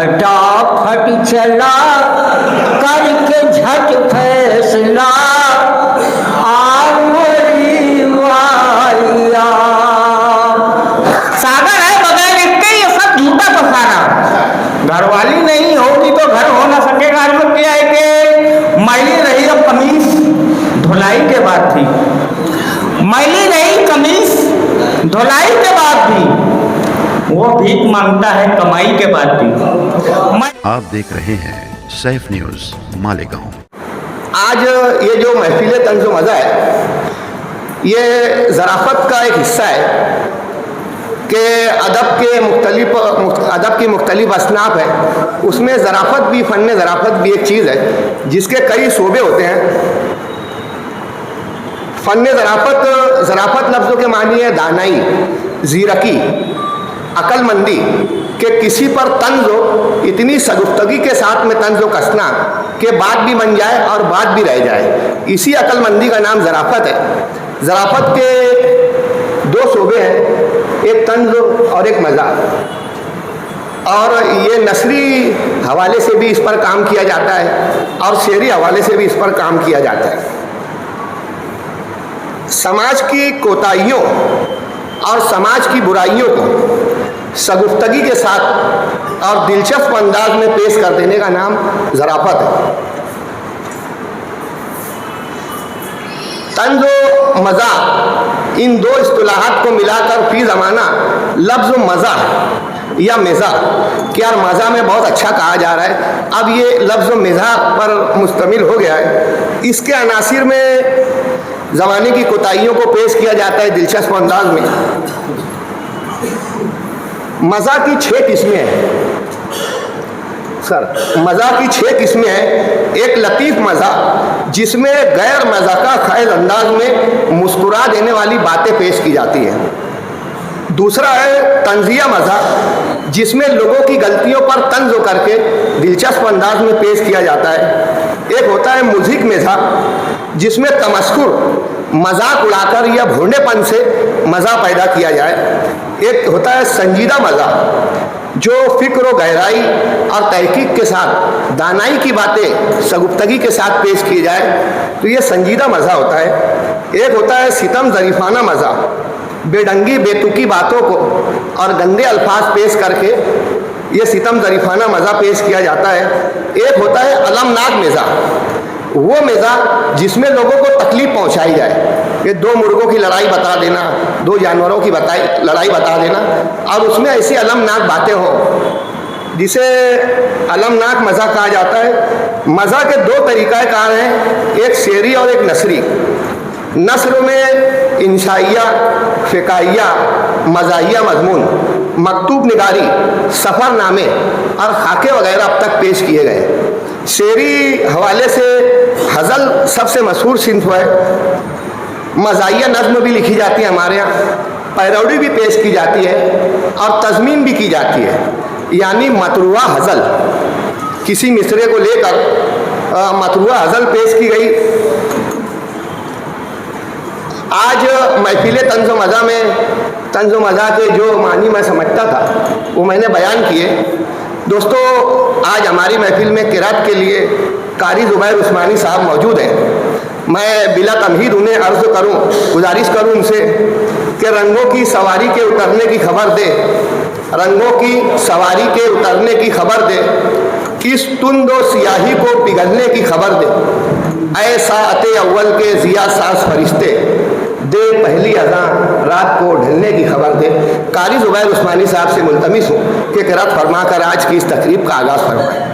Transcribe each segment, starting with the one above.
फटाफट चला करके झट फैसला सागर है बगैर इसके ये सब झूठा फसाना। घरवाली नहीं होगी तो घर हो ना सकेगा। मतलब क्या है कि मैली रही अब कमीज धुलाई के बाद थी, मैली रही कमीज धुलाई के बाद भी, वो भीख मांगता है कमाई के बाद भी। आप देख रहे हैं सैफ न्यूज मालेगांव। आज ये जो महफिल तंज़ो मज़ा है, ये ज़राफ़त का एक हिस्सा है कि अदब की मुख्तलिफ असनाफ है, उसमें ज़राफ़त भी, फ़न ज़राफ़त भी एक चीज़ है जिसके कई शोबे होते हैं। फ़न ज़राफ़त लफ्ज़ों के मानी है दानाई, ज़ीरकी, अक्लमंदी कि किसी पर तंज़ हो, इतनी सगुफ्तगी के साथ में तंज़ व कसना कि बात भी बन जाए और बात भी रह जाए। इसी अक्लमंदी का नाम ज़राफ़त है। ज़राफ़त के दो शोबे हैं, एक तंज़ और एक मज़ा। और ये नसरी हवाले से भी इस पर काम किया जाता है और शेरी हवाले से भी इस पर काम किया जाता है। समाज की कोताहियों और समाज की बुराइयों को सगुफ्तगी के साथ और दिलचस्प अंदाज में पेश कर देने का नाम ज़राफ़त है। तंज़ व मज़ा, इन दो इस्तिलाहात को मिलाकर फी ज़माना लफ्ज़ मज़ा या मिज़ा कि यार मज़ा में बहुत अच्छा कहा जा रहा है, अब ये लफ्ज़ मिज़ा पर मुश्तमिल हो गया है। इसके अनासिर में ज़माने की कोताहियों को पेश किया जाता है दिलचस्प अंदाज में। मज़ा की 6 किस्में हैं सर, मज़ा की 6 किस्में हैं। एक लतीफ़ मज़ा जिसमें गैर मज़ाका खैज़ अंदाज में मुस्कुरा देने वाली बातें पेश की जाती हैं। दूसरा है तंज़िया मज़ा जिसमें लोगों की गलतियों पर तंज़ करके दिलचस्प अंदाज में पेश किया जाता है। एक होता है मुज़िक मज़ा जिसमें तमस्कुर, मजाक उड़ाकर या भोंडेपन से मज़ा पैदा किया जाए। एक होता है संजीदा मज़ा जो फ़िक्र व गहराई और तहकीक के साथ दानाई की बातें सगुफ्तगी के साथ पेश की जाए, तो ये संजीदा मज़ा होता है। एक होता है सितम ज़रीफ़ाना मज़ा, बेढंगी बेतुकी बातों को और गंदे अल्फाज पेश करके ये सितम ज़रीफ़ाना मज़ा पेश किया जाता है। एक होता है अलमनाक मज़ा, वो मज़ा जिसमें लोगों को तकलीफ़ पहुंचाई जाए। ये 2 मुर्गों की लड़ाई बता देना, 2 जानवरों की लड़ाई बता देना और उसमें ऐसी अलमनाक बातें हों जिसे अलमनाक मज़ा कहा जाता है। मज़ा के 2 तरीक़ाकार हैं, एक शेरी और एक नसरी। नस्र में इंशाइया, फ़िकाइया, मज़ाहिया मज़मून, मकतूब निगारी, सफ़रनामे और खाके वगैरह अब तक पेश किए गए। शेरी हवाले से हज़ल सबसे मशहूर सिंफ है। मज़ाहिया नज़्म भी लिखी जाती है हमारे यहाँ, पैरोडी भी पेश की जाती है और तज़मीन भी की जाती है, यानी मतरूआ हज़ल। किसी मिसरे को लेकर मतरूआ हज़ल पेश की गई। आज महफिल तंज़ व मज़ा में तंज़ व मज़ा के जो मानी मैं समझता था वो मैंने बयान किए। दोस्तों, आज हमारी महफिल में क़िरात के लिए कारी ज़ुबैर उस्मानी साहब मौजूद हैं। मैं बिला तमहीद उन्हें अर्ज़ करूं, गुजारिश करूं उनसे कि रंगों की सवारी के उतरने की खबर दे, रंगों की सवारी के उतरने की खबर दे, इस तुंद व सियाही को पिघलने की खबर दे। ऐसा अते अव्वल के ज़िया सास फरिश्ते दे पहली अज़ां रात को ढलने की खबर दे। कारी ज़ुबैर उस्मानी साहब से मुल्तमिस हूँ कि क़िरात फरमा कर आज की इस तकरीब का आगाज़ फरमाएं।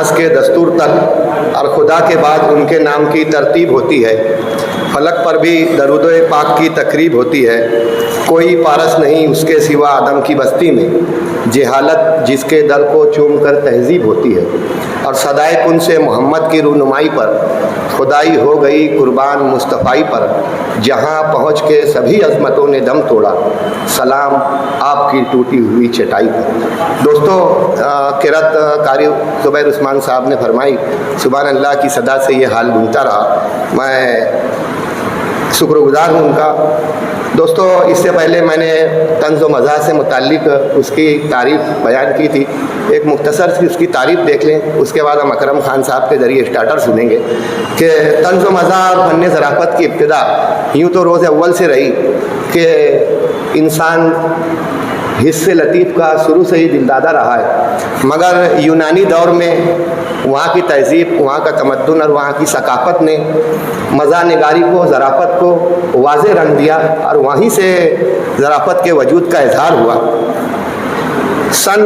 नमाज के दस्तूर तक और खुदा के बाद उनके नाम की तरतीब होती है। फलक पर भी दरूद पाक की तकरीब होती है। कोई पारस नहीं उसके सिवा आदम की बस्ती में, जहालत जिसके दर को चूम कर तहजीब होती है। और सदाए कुन से मोहम्मद की रूनुमाई पर खुदाई हो गई कुर्बान मुस्तफ़ाई पर, जहाँ पहुँच के सभी अज़मतों ने दम तोड़ा, सलाम आपकी टूटी हुई चटाई पर। दोस्तों, किरात कारी ज़ुबैर उस्मान साहब ने फरमाई, सुभान अल्लाह की सदा से ये हाल गूंजता रहा। मैं शुक्रगुज़ार हूँ उनका। दोस्तों, इससे पहले मैंने तंज़ व मज़ा से मुताल्लिक़ उसकी तारीफ़ बयान की थी। एक मुख्तसर सी उसकी तारीफ़ देख लें, उसके बाद हम अकरम खान साहब के ज़रिए स्टार्टर सुनेंगे कि तंज़ व मज़ा और फ़न ज़राफ़त की इब्तिदा यूँ तो रोज़ अव्वल से रही कि इंसान हिस्से लतीफ़ का शुरू से ही दिलदादा रहा है, मगर यूनानी दौर में वहाँ की तहज़ीब, वहाँ का तमद्दुन और वहाँ की सकाफ़त ने मज़ा निगारी को, ज़राफ़त को वाज़े रंग दिया और वहीं से ज़राफ़त के वजूद का इज़हार हुआ। सन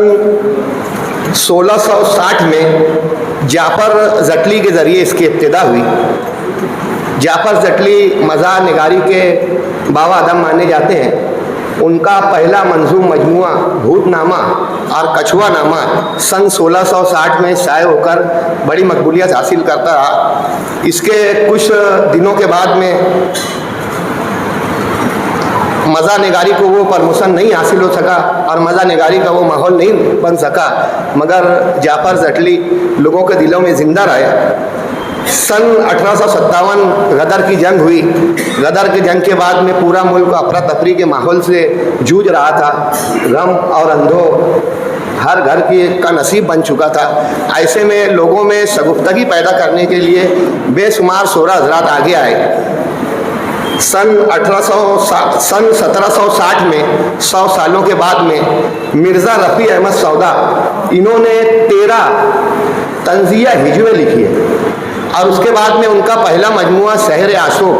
1660 में जाफ़र ज़टली के ज़रिए इसकी इब्तिदा हुई। जाफ़र ज़टली मज़ा निगारी के बाबा आदम माने जाते हैं। उनका पहला मंजूम मजमुआ भूतनामा और कछुआनामा सन 1660 में शाये होकर बड़ी मकबूलियत हासिल करता रहा। इसके कुछ दिनों के बाद में मज़ा निगारी को वो प्रमोशन नहीं हासिल हो सका और मज़ा निगारी का वो माहौल नहीं बन सका, मगर जाफ़र ज़टली लोगों के दिलों में ज़िंदा रहे। सन 1857 गदर की जंग हुई। गदर की जंग के बाद में पूरा मुल्क अफरा तफरी के माहौल से जूझ रहा था। गम और अंधों हर घर का नसीब बन चुका था। ऐसे में लोगों में शगुफ्तगी पैदा करने के लिए बेशुमार शोरा हज़रात आगे आए। सन 1760 में 100 सालों के बाद में मिर्ज़ा रफ़ी अहमद सौदा, इन्होंने 13 तंज़िया हिजवे लिखी है और उसके बाद में उनका पहला मजमुआ शहर आशोक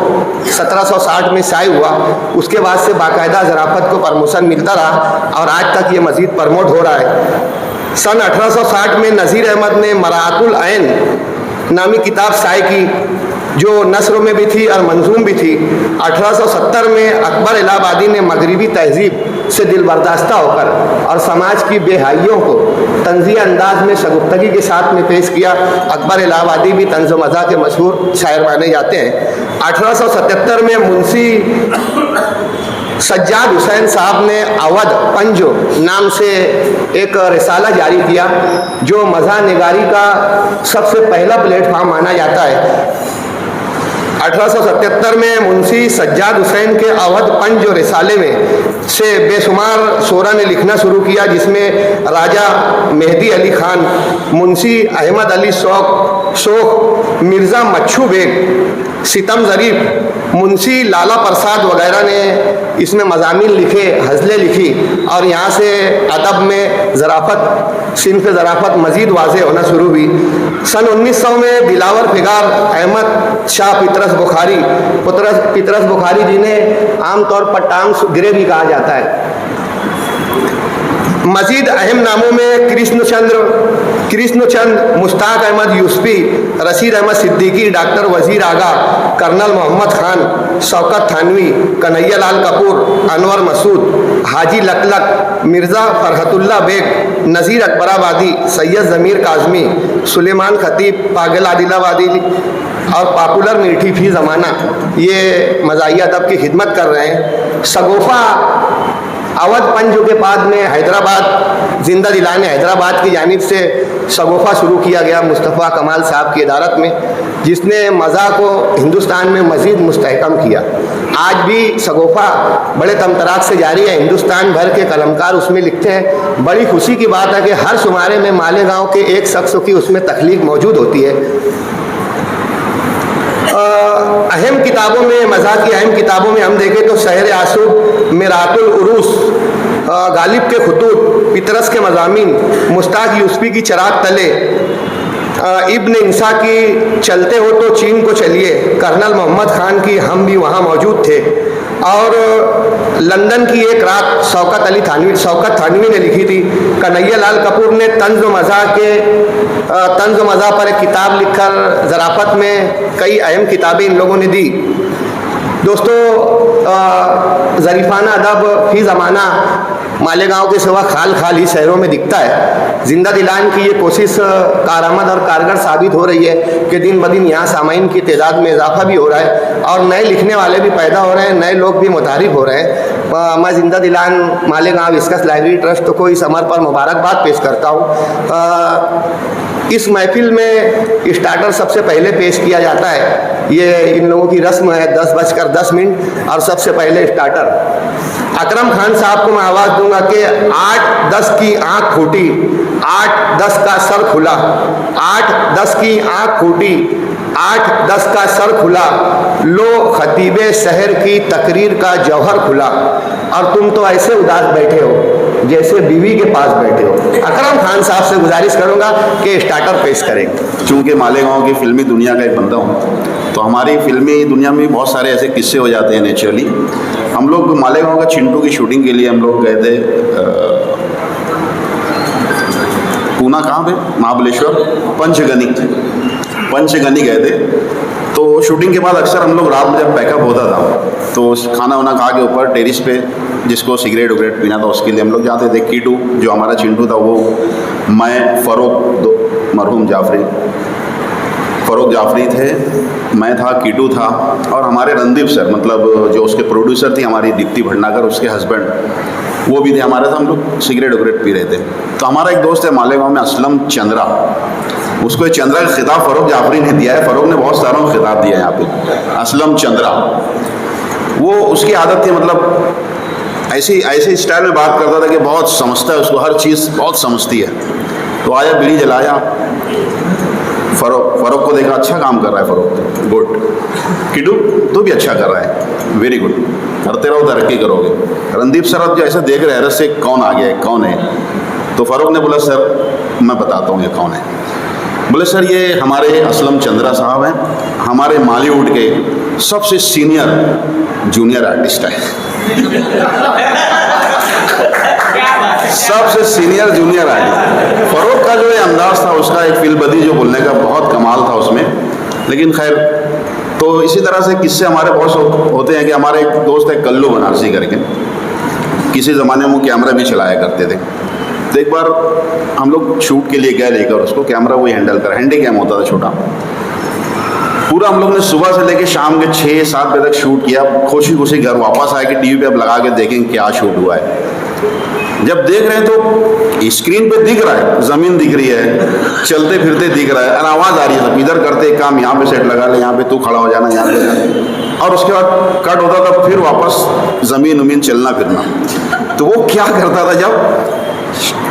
1760 में शाये हुआ। उसके बाद से बाकायदा ज़राफ़त को प्रमोशन मिलता रहा और आज तक ये मज़ीद प्रमोट हो रहा है। सन 1860 में नज़ीर अहमद ने मराअतुल ऐन नामी किताब शाये की, जो नस्र में भी थी और मंजूम भी थी। 1870 में अकबर इलाहाबादी ने मगरिबी तहजीब से दिलबर्दाश्ता होकर और समाज की बेहाइयों को तंज़िया अंदाज में शगुफ्तगी के साथ में पेश किया। अकबर इलाहाबादी भी तंज़ व मज़ा के मशहूर शायर माने जाते हैं। 1877 में मुंशी सज्जाद हुसैन साहब ने अवध पंजो नाम से एक रिसाला जारी किया, जो मज़ा निगारी का सबसे पहला प्लेटफार्म माना जाता है। 1877 में मुंशी सज्जाद हुसैन के अवध पंजो रिसाले में से बेशुमार शोरा ने लिखना शुरू किया, जिसमें राजा मेहदी अली खान, मुंशी अहमद अली शोख, मिर्ज़ा मच्छू बेग, सितम ज़रीफ, मुंशी लाला प्रसाद वगैरह ने इसमें मज़ामीन लिखे, हज़लें लिखी और यहाँ से अदब में ज़राफ़त, सिन्फ़ ज़राफ़त मज़ीद वाज़े होना शुरू हुई। सन 1900 में दिलावर फिगार अहमद शाह पितरस बुखारी जिन्हें आमतौर पर टांग्स गिरे भी कहा जाता है। मज़ीद अहम नामों में कृष्णचंद, मुश्ताक अहमद यूसुफी, रशीद अहमद सिद्दीकी, डॉक्टर वज़ीर आगा, कर्नल मोहम्मद खान, शौकत थानवी, कन्हैया लाल कपूर, अनवर मसूद, हाजी लकलक, मिर्ज़ा फरहतुल्ला बेग, नज़ीर अकबराबादी, सैयद ज़मीर काज़मी, सुलेमान खतीब, पागल आदिलाबादी और पॉपुलर मीठी फी ज़माना, ये मज़ाही अदब की खिदमत कर रहे हैं। शगुफ़ा अवध पंजो के बाद में हैदराबाद जिंदा दिलाने हैदराबाद की जानिब से शगुफ़ा शुरू किया गया मुस्तफ़ा कमाल साहब की इदारत में, जिसने मज़ा को हिंदुस्तान में मज़ीद मुस्तहकम किया। आज भी शगुफ़ा बड़े तमतराक से जारी है। हिंदुस्तान भर के कलमकार उसमें लिखते हैं। बड़ी खुशी की बात है कि हर शुमारे में मालेगांव के एक शख्स की उसमें तख्लीक मौजूद होती है। अहम किताबों में, मज़ा की अहम किताबों में हम देखें तो शहर आशूब, मिरातुल उरूस, गालिब के खुतूत, पितरस के मज़ामीन, मुश्ताक यूसुफी की चराग तले, इब्न इंसा की चलते हो तो चीन को चलिए, कर्नल मोहम्मद खान की हम भी वहाँ मौजूद थे, और लंदन की एक रात शौकत थानवी ने लिखी थी। कन्हैया लाल कपूर ने तंज मज़ा पर एक किताब लिखकर ज़राफ़त में कई अहम किताबें इन लोगों ने दी। दोस्तों, ज़रीफ़ाना अदब फी ज़माना मालेगांव के सिवा खाल ही शहरों में दिखता है। जिंदा दिलान की ये कोशिश कारआमद और कारगर साबित हो रही है कि दिन ब दिन यहाँ सामाइन की तादाद में इजाफा भी हो रहा है और नए लिखने वाले भी पैदा हो रहे हैं, नए लोग भी मुतारिफ हो रहे हैं। मैं जिंदा दिलान मालेगांव विस्कस लाइब्रेरी ट्रस्ट को इस अमर पर मुबारकबाद पेश करता हूँ। इस महफिल में स्टार्टर सबसे पहले पेश किया जाता है। ये इन लोगों की रस्म है, 10:10 और सबसे पहले स्टार्टर। अकरम खान साहब को मैं आवाज़ दूंगा कि 8-10 की आँख फूटी, 8-10 का सर खुला, 8-10 की आँख फूटी, 8-10 का सर खुला, लो खतीबे शहर की तकरीर का जौहर खुला। और तुम तो ऐसे उदास बैठे हो जैसे बीवी के पास बैठे हो। अकरम खान साहब से गुजारिश करूंगा कि स्टार्टर पेश करें। चूँकि मालेगांव की फिल्मी दुनिया का एक बंदा हूँ, तो हमारी फिल्मी दुनिया में बहुत सारे ऐसे किस्से हो जाते हैं नेचुरली। हम लोग मालेगांव का चिंटू की शूटिंग के लिए हम लोग गए थे पूना, कहाँ पे, महाबलेश्वर, पंचगनी गए थे। तो शूटिंग के बाद अक्सर हम लोग रात में जब पैकअप होता था तो खाना वाना खा के ऊपर टेरिस पे जिसको सिगरेट वगरेट पीना था उसके लिए हम लोग जाते थे। कीटू जो हमारा चिंटू था वो, मैं, फ़रोक मरहूम फ़रोक जाफरी थे, मैं था, कीटू था और हमारे रणदीप सर, मतलब जो उसके प्रोड्यूसर थी हमारी दीप्ति भटनागर, उसके हस्बैंड, वो भी थे हमारे साथ। हम लोग सिगरेट वगरेट पी रहे थे। तो हमारा एक दोस्त है मालेगांव में, असलम चंद्रा, उसको चंद्रा का खिताब फ़रोक जाफरी ने दिया है। फ़रोक ने बहुत सारों को खिताब दिया है यहाँ पे। असलम चंद्रा, वो उसकी आदत थी, मतलब ऐसे स्टाइल में बात करता था कि बहुत समझता है, उसको हर चीज़ बहुत समझती है। तो आया, बीड़ी जलाया, फ़रोक को देखा, अच्छा काम कर रहा है फ़रोक, गुड। किटू तू भी अच्छा कर रहा है, वेरी गुड, करते रहो, तरक्की करोगे। रणदीप सर अब जो ऐसे देख रहे हैं से कौन आ गया है, कौन है? तो फ़रोक ने बोला, सर मैं बताता हूँ ये कौन है। बोले, सर ये हमारे असलम चंद्रा साहब हैं, हमारे बॉलीवुड के सबसे सीनियर जूनियर आर्टिस्ट है। सबसे सीनियर जूनियर आर्टिस्ट। फ़रोक का जो ये अंदाज़ था उसका, एक फिल्बदी जो बोलने का, बहुत कमाल था उसमें। लेकिन खैर, तो इसी तरह से किस्से हमारे बहुत होते हैं कि हमारे एक दोस्त है कल्लू बनारसी करके, किसी ज़माने में वो कैमरा भी चलाया करते थे। तो एक बार हम लोग शूट के लिए गए लेकर उसको, कैमरा वही हैंडल कर, हैंडी कैम होता था छोटा। पूरा हम लोग ने सुबह से लेकर शाम के 6-7 बजे तक शूट किया। खुशी खुशी घर वापस आए कि टीवी पे अब लगा के देखेंगे क्या शूट हुआ है। जब देख रहे हैं तो स्क्रीन पे दिख रहा है, ज़मीन दिख रही है, चलते फिरते दिख रहा है और आवाज़ आ रही है, सब इधर करते काम, यहाँ पे सेट लगा ले, यहाँ पे तू खड़ा हो जाना, यहाँ पे। और उसके बाद कट होता था, फिर वापस ज़मीन उमीन चलना फिरना। तो वो क्या करता था, जब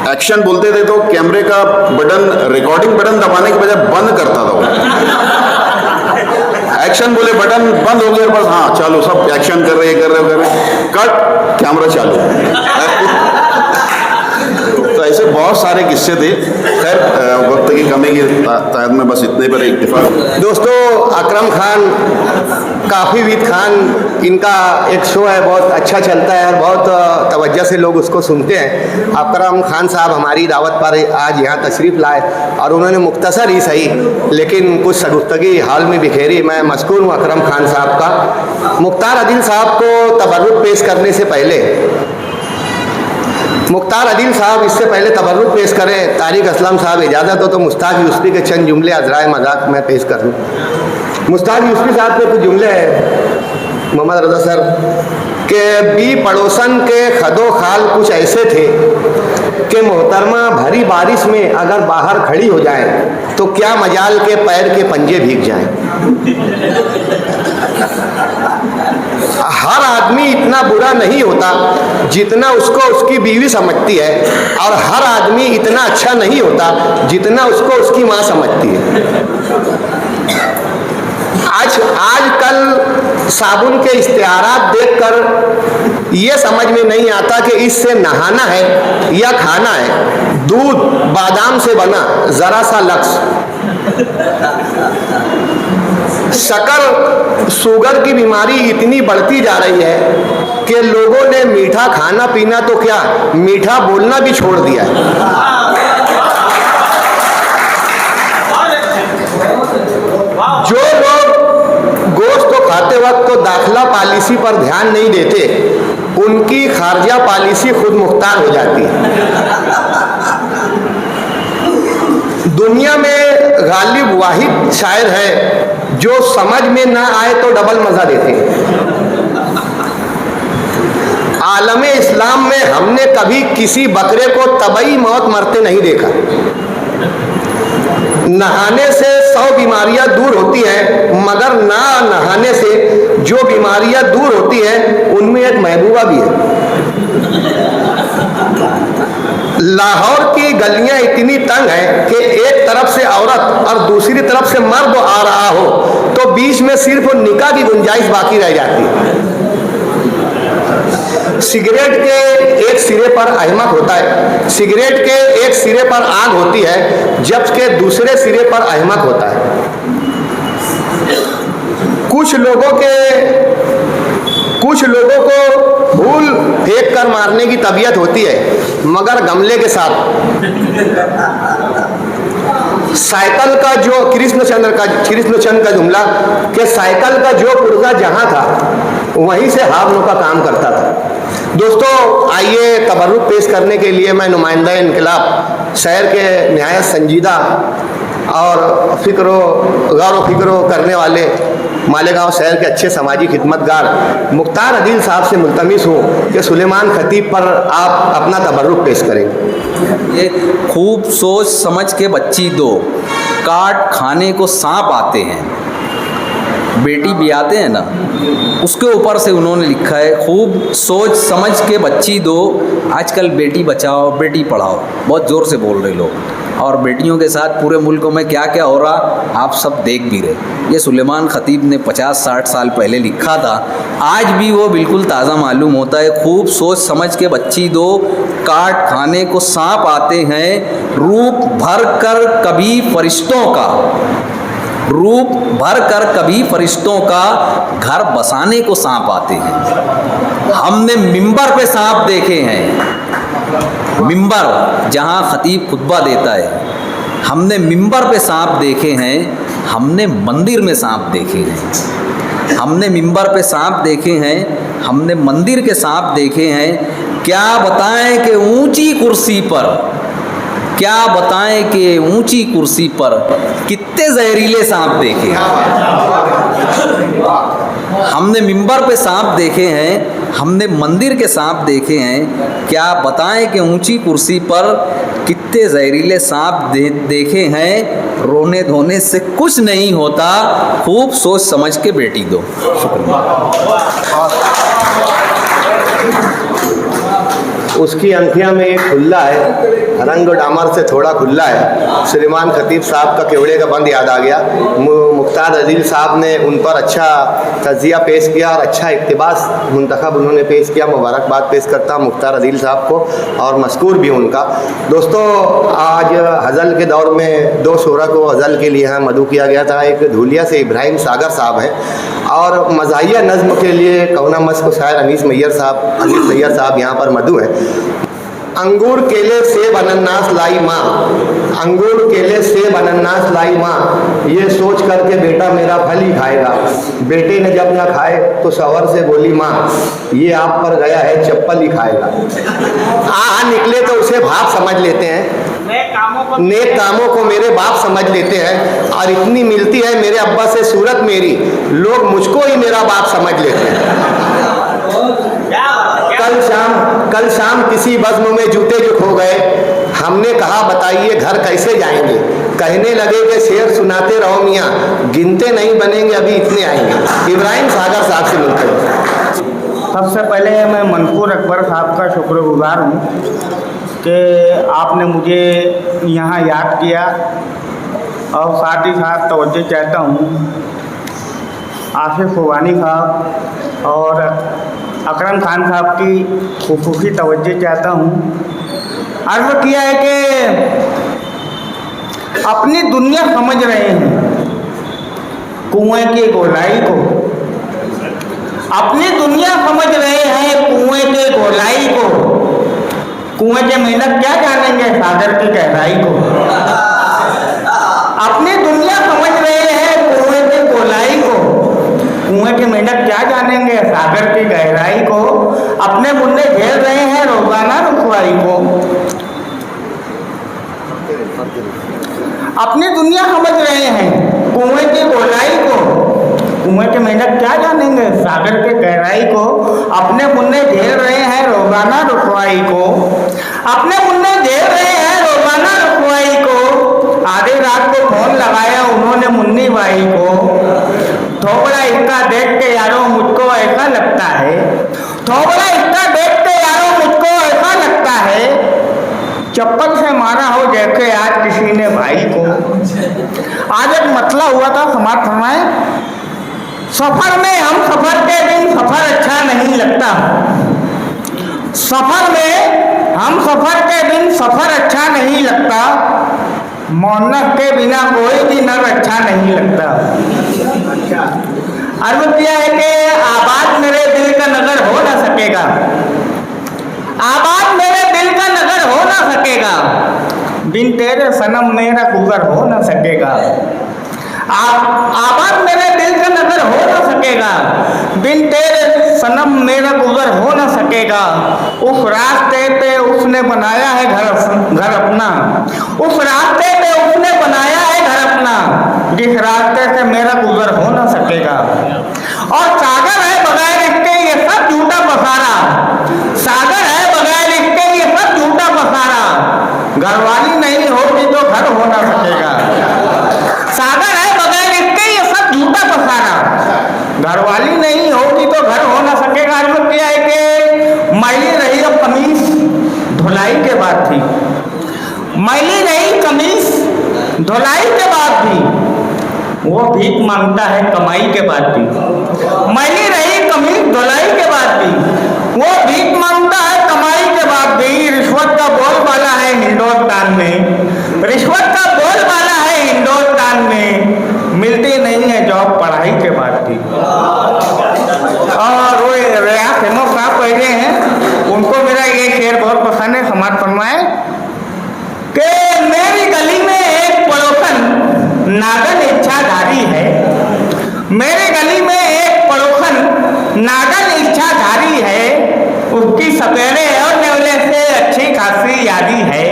एक्शन बोलते थे तो कैमरे का बटन, रिकॉर्डिंग बटन दबाने के बजाय बंद करता था वो। एक्शन बोले बटन बंद हो गया, बस हाँ चालू, सब एक्शन कर रहे कट, कैमरा चालू। तो ऐसे बहुत सारे किस्से थे। खैर, वक्त की कमी की तायद में बस इतने पर इक्तिफा। दोस्तों, अकरम खान, काफ़ी विद खान, इनका एक शो है, बहुत अच्छा चलता है और बहुत तवज्जो से लोग उसको सुनते हैं। अकरम खान साहब हमारी दावत पर आज यहाँ तशरीफ़ लाए और उन्होंने मुख्तसर ही सही लेकिन कुछ सगुफ्तगी हाल में बिखेरी। मैं मशकूर हूँ अकरम खान साहब का। मुख्तार अदील साहब को तबर्रुक पेश करने से पहले, मुख्तार अदील साहब इससे पहले तबर्रुक पेश करें, तारिक असलम साहब इजाज़त हो तो मुश्ताक यूसुफ़ी के चंद जुमले अज़राए मज़ाक में पेश कर दूँ। मुश्ताक यूसुफ़ी साहब के कुछ जुमले हैं, मोहम्मद रज़ा सर के, बी पड़ोसन के खदो खाल कुछ ऐसे थे कि मोहतरमा भरी बारिश में अगर बाहर खड़ी हो जाए तो क्या मजाल के पैर के पंजे भीग जाएं। हर आदमी इतना बुरा नहीं होता जितना उसको उसकी बीवी समझती है, और हर आदमी इतना अच्छा नहीं होता जितना उसको उसकी माँ समझती है। आजकल साबुन के इश्तिहारात देखकर ये समझ में नहीं आता कि इससे नहाना है या खाना है। दूध बादाम से बना, जरा सा लक्स। शक्कर शुगर की बीमारी इतनी बढ़ती जा रही है कि लोगों ने मीठा खाना पीना तो क्या, मीठा बोलना भी छोड़ दिया है। जो लोग गोश्त तो खाते वक्त तो दाखिला पॉलिसी पर ध्यान नहीं देते, उनकी खारजा पॉलिसी खुद मुख्तार हो जाती है। दुनिया में गालिब वाहिद शायर है जो समझ में ना आए तो डबल मजा देते हैं। आलम इस्लाम में हमने कभी किसी बकरे को तबई मौत मरते नहीं देखा। नहाने से 100 बीमारियां दूर होती हैं, मगर ना नहाने से जो बीमारियां दूर होती हैं उनमें एक महबूबा भी है। लाहौर की गलियां इतनी तंग हैं कि एक तरफ से औरत और दूसरी तरफ से मर्द आ रहा हो तो बीच में सिर्फ निकाह की गुंजाइश बाकी रह जाती है। सिगरेट के एक सिरे पर अहमक होता है, सिगरेट के एक सिरे पर आग होती है जबकि दूसरे सिरे पर अहमक होता है। कुछ लोगों को भूल फेंक कर मारने की तबीयत होती है, मगर गमले के साथ। साइकिल का जो कृष्णचंद्र का जुमला कि साइकिल का जो पुर्जा जहां था वहीं से हावनों का काम करता था। दोस्तों, आइए तबर्रुक पेश करने के लिए मैं नुमाइंदा इनकलाब शहर के नहायत संजीदा और गौर व फिक्र करने वाले मालेगांव शहर के अच्छे समाजी खिदमतगार मुख्तार अदील साहब से मुल्तमिस हूँ कि सुलेमान खतीब पर आप अपना तबर्रुक पेश करेंगे। ये खूब सोच समझ के बच्ची दो, काट खाने को सांप आते हैं। बेटी भी आते हैं ना, उसके ऊपर से उन्होंने लिखा है खूब सोच समझ के बच्ची दो। आजकल बेटी बचाओ बेटी पढ़ाओ बहुत ज़ोर से बोल रहे लोग, और बेटियों के साथ पूरे मुल्क में क्या क्या हो रहा आप सब देख भी रहे। ये सुलेमान खतीब ने 50-60 साल पहले लिखा था, आज भी वो बिल्कुल ताज़ा मालूम होता है। खूब सोच समझ के बच्ची दो, काट खाने को सांप आते हैं। रूप भर कर कभी फरिश्तों का, रूप भर कर कभी फरिश्तों का, घर बसाने को सांप आते हैं। हमने मिंबर पे सांप देखे हैं, मिंबर जहाँ खतीब खुतबा देता है, हमने मिंबर पे सांप देखे हैं, हमने मंदिर में सांप देखे हैं। हमने मिंबर पे सांप देखे हैं, हमने मंदिर के सांप देखे हैं। क्या बताएं कि ऊंची कुर्सी पर, क्या बताएं कि ऊंची कुर्सी पर कितने जहरीले सांप देखे हैं। हमने मिंबर पे सांप देखे हैं, हमने मंदिर के सांप देखे हैं। क्या बताएं कि ऊंची कुर्सी पर कितने जहरीले सांप देखे हैं। रोने धोने से कुछ नहीं होता, खूब सोच समझ के बेटी दो। उसकी अंखियां में एक खुल्ला है, रंग डामर से थोड़ा खुल्ला है। सुलेमान खतीब साहब का केवड़े का बंद याद आ गया। मुख्तार अदील साहब ने उन पर अच्छा तजिया पेश किया और अच्छा इक़्तिबास मुंतखब उन्होंने पेश किया। मुबारकबाद पेश करता मुख्तार अदील साहब को और मशकूर भी उनका। दोस्तों, आज हज़ल के दौर में 2 शोरा को हज़ल के लिए यहाँ मदऊ किया गया था। एक धूलिया से इब्राहिम सागर साहब हैं और मज़ाहिया नज़्म के लिए कौना मस्क शायर अनीस मैयर साहब यहाँ पर मदऊ हैं। अंगूर केले सेब अनन्नास लाई माँ, अंगूर केले सेब अनन्नास लाई माँ, ये सोच करके बेटा मेरा फल ही खाएगा। बेटे ने जब ना खाए तो सवर से बोली माँ, ये आप पर गया है चप्पल ही खाएगा। निकले तो उसे भाप समझ लेते हैं, नेक कामों को मेरे बाप समझ लेते हैं, और इतनी मिलती है मेरे अब्बा से सूरत मेरी, लोग मुझको ही मेरा बाप समझ लेते हैं। कल शाम किसी बज़्म में जूते जो खो गए, हमने कहा बताइए घर कैसे जाएंगे। कहने लगे कि शेर सुनाते रहो मियाँ, गिनते नहीं बनेंगे अभी इतने आएंगे। इब्राहिम सागर साहब से मिलते हैं। सबसे पहले मैं मंसूर अकबर साहब का शुक्रगुजार हूँ कि आपने मुझे यहाँ याद किया, और साथ ही साथ तवज्जो चाहता हूँ आसिफ खुबानी साहब और अकरम खान साहब की खुसूसी तवज्जो चाहता हूँ। अर्ज़ किया है कि अपनी दुनिया समझ रहे हैं कुएं की गोलाई को, अपनी दुनिया समझ रहे हैं गोलाई को, कुएं के मेंढक क्या जानेंगे सागर की गहराई को। अपनी दुनिया समझ रहे हैं कुएं की गोलाई को, कुएं के मेंढक क्या जानेंगे सागर की गहराई को। अपने मुन्ने झेल रहे हैं रोजाना रुसवाई को। अपनी दुनिया समझ रहे हैं कुएं की गोलाई को, कुएं के मेंढक क्या जानेंगे सागर के गहराई को। अपने मुन्ने झेल रहे हैं रोजाना रुसवाई को, अपने मुन्ने झेल रहे हैं रोजाना रुसवाई को। आधी रात को फोन लगाया उन्होंने मुन्नी बाई को, थोबड़ा इसका देख के यारों मुझको ऐसा लगता है, थोबड़ा इसका देख के यारों मुझको ऐसा लगता है, चप्पल से मारा हो जैसे आज किसी ने भाई को। आज एक मतला हुआ था समाज फरमाए, सफर में हम सफर के दिन सफर अच्छा नहीं लगता, सफर में हम सफर के दिन सफर अच्छा नहीं लगता, मौनक के बिना कोई भी नर अच्छा नहीं लगता। अर्ज किया है कि आबाद मेरे दिल का नगर हो ना सकेगा, आबाद मेरे दिल का नगर हो ना सकेगा, बिन तेरे सनम मेरा गुजर हो ना सकेगा। आबाद मेरे दिल का नगर हो ना सकेगा, बिन तेरे सनम मेरा गुजर हो ना सकेगा। उस रास्ते पे उसने बनाया है घर अपना, उस रास्ते पे उसने बनाया है घर अपना, जिस रास्ते से मेरा गुजर हो ना सकेगा। और सागर है बगैर इसके ये सब झूठा पसारा, सागर है बगैर इसके ये सब झूठा पसारा, घरवाली नहीं होगी तो घर हो ना सकेगा। सागर है बगैर इसके ये सब झूठा पसारा, घरवाली नहीं होगी तो घर हो ना सकेगा। अर्ज किया है कि मैली रही अब कमीज धुलाई के बाद थी, मैली रही कमीज धुलाई के बाद भी वो भीख मांगता है कमाई के बाद भी, मैली रही कमीज धुलाई के बाद भी वो भीख मांगता है कमाई के बाद भी। रिश्वत का बोलबाला है हिंदुस्तान में, रिश्वत का बोलबाला है हिंदुस्तान में, मिलती नहीं है जॉब पढ़ाई के बाद भी। और वो रियाज हेमो साहब पहले हैं, उनको मेरा ये शेर बहुत पसंद है, समाज फरमाए कि मेरी गली में एक पड़ोसन नागन इच्छाधारी है, मेरे गली में एक पड़ोसन नागन इच्छाधारी है, उसकी सपेरे और नेवले से अच्छी खासी यादी है।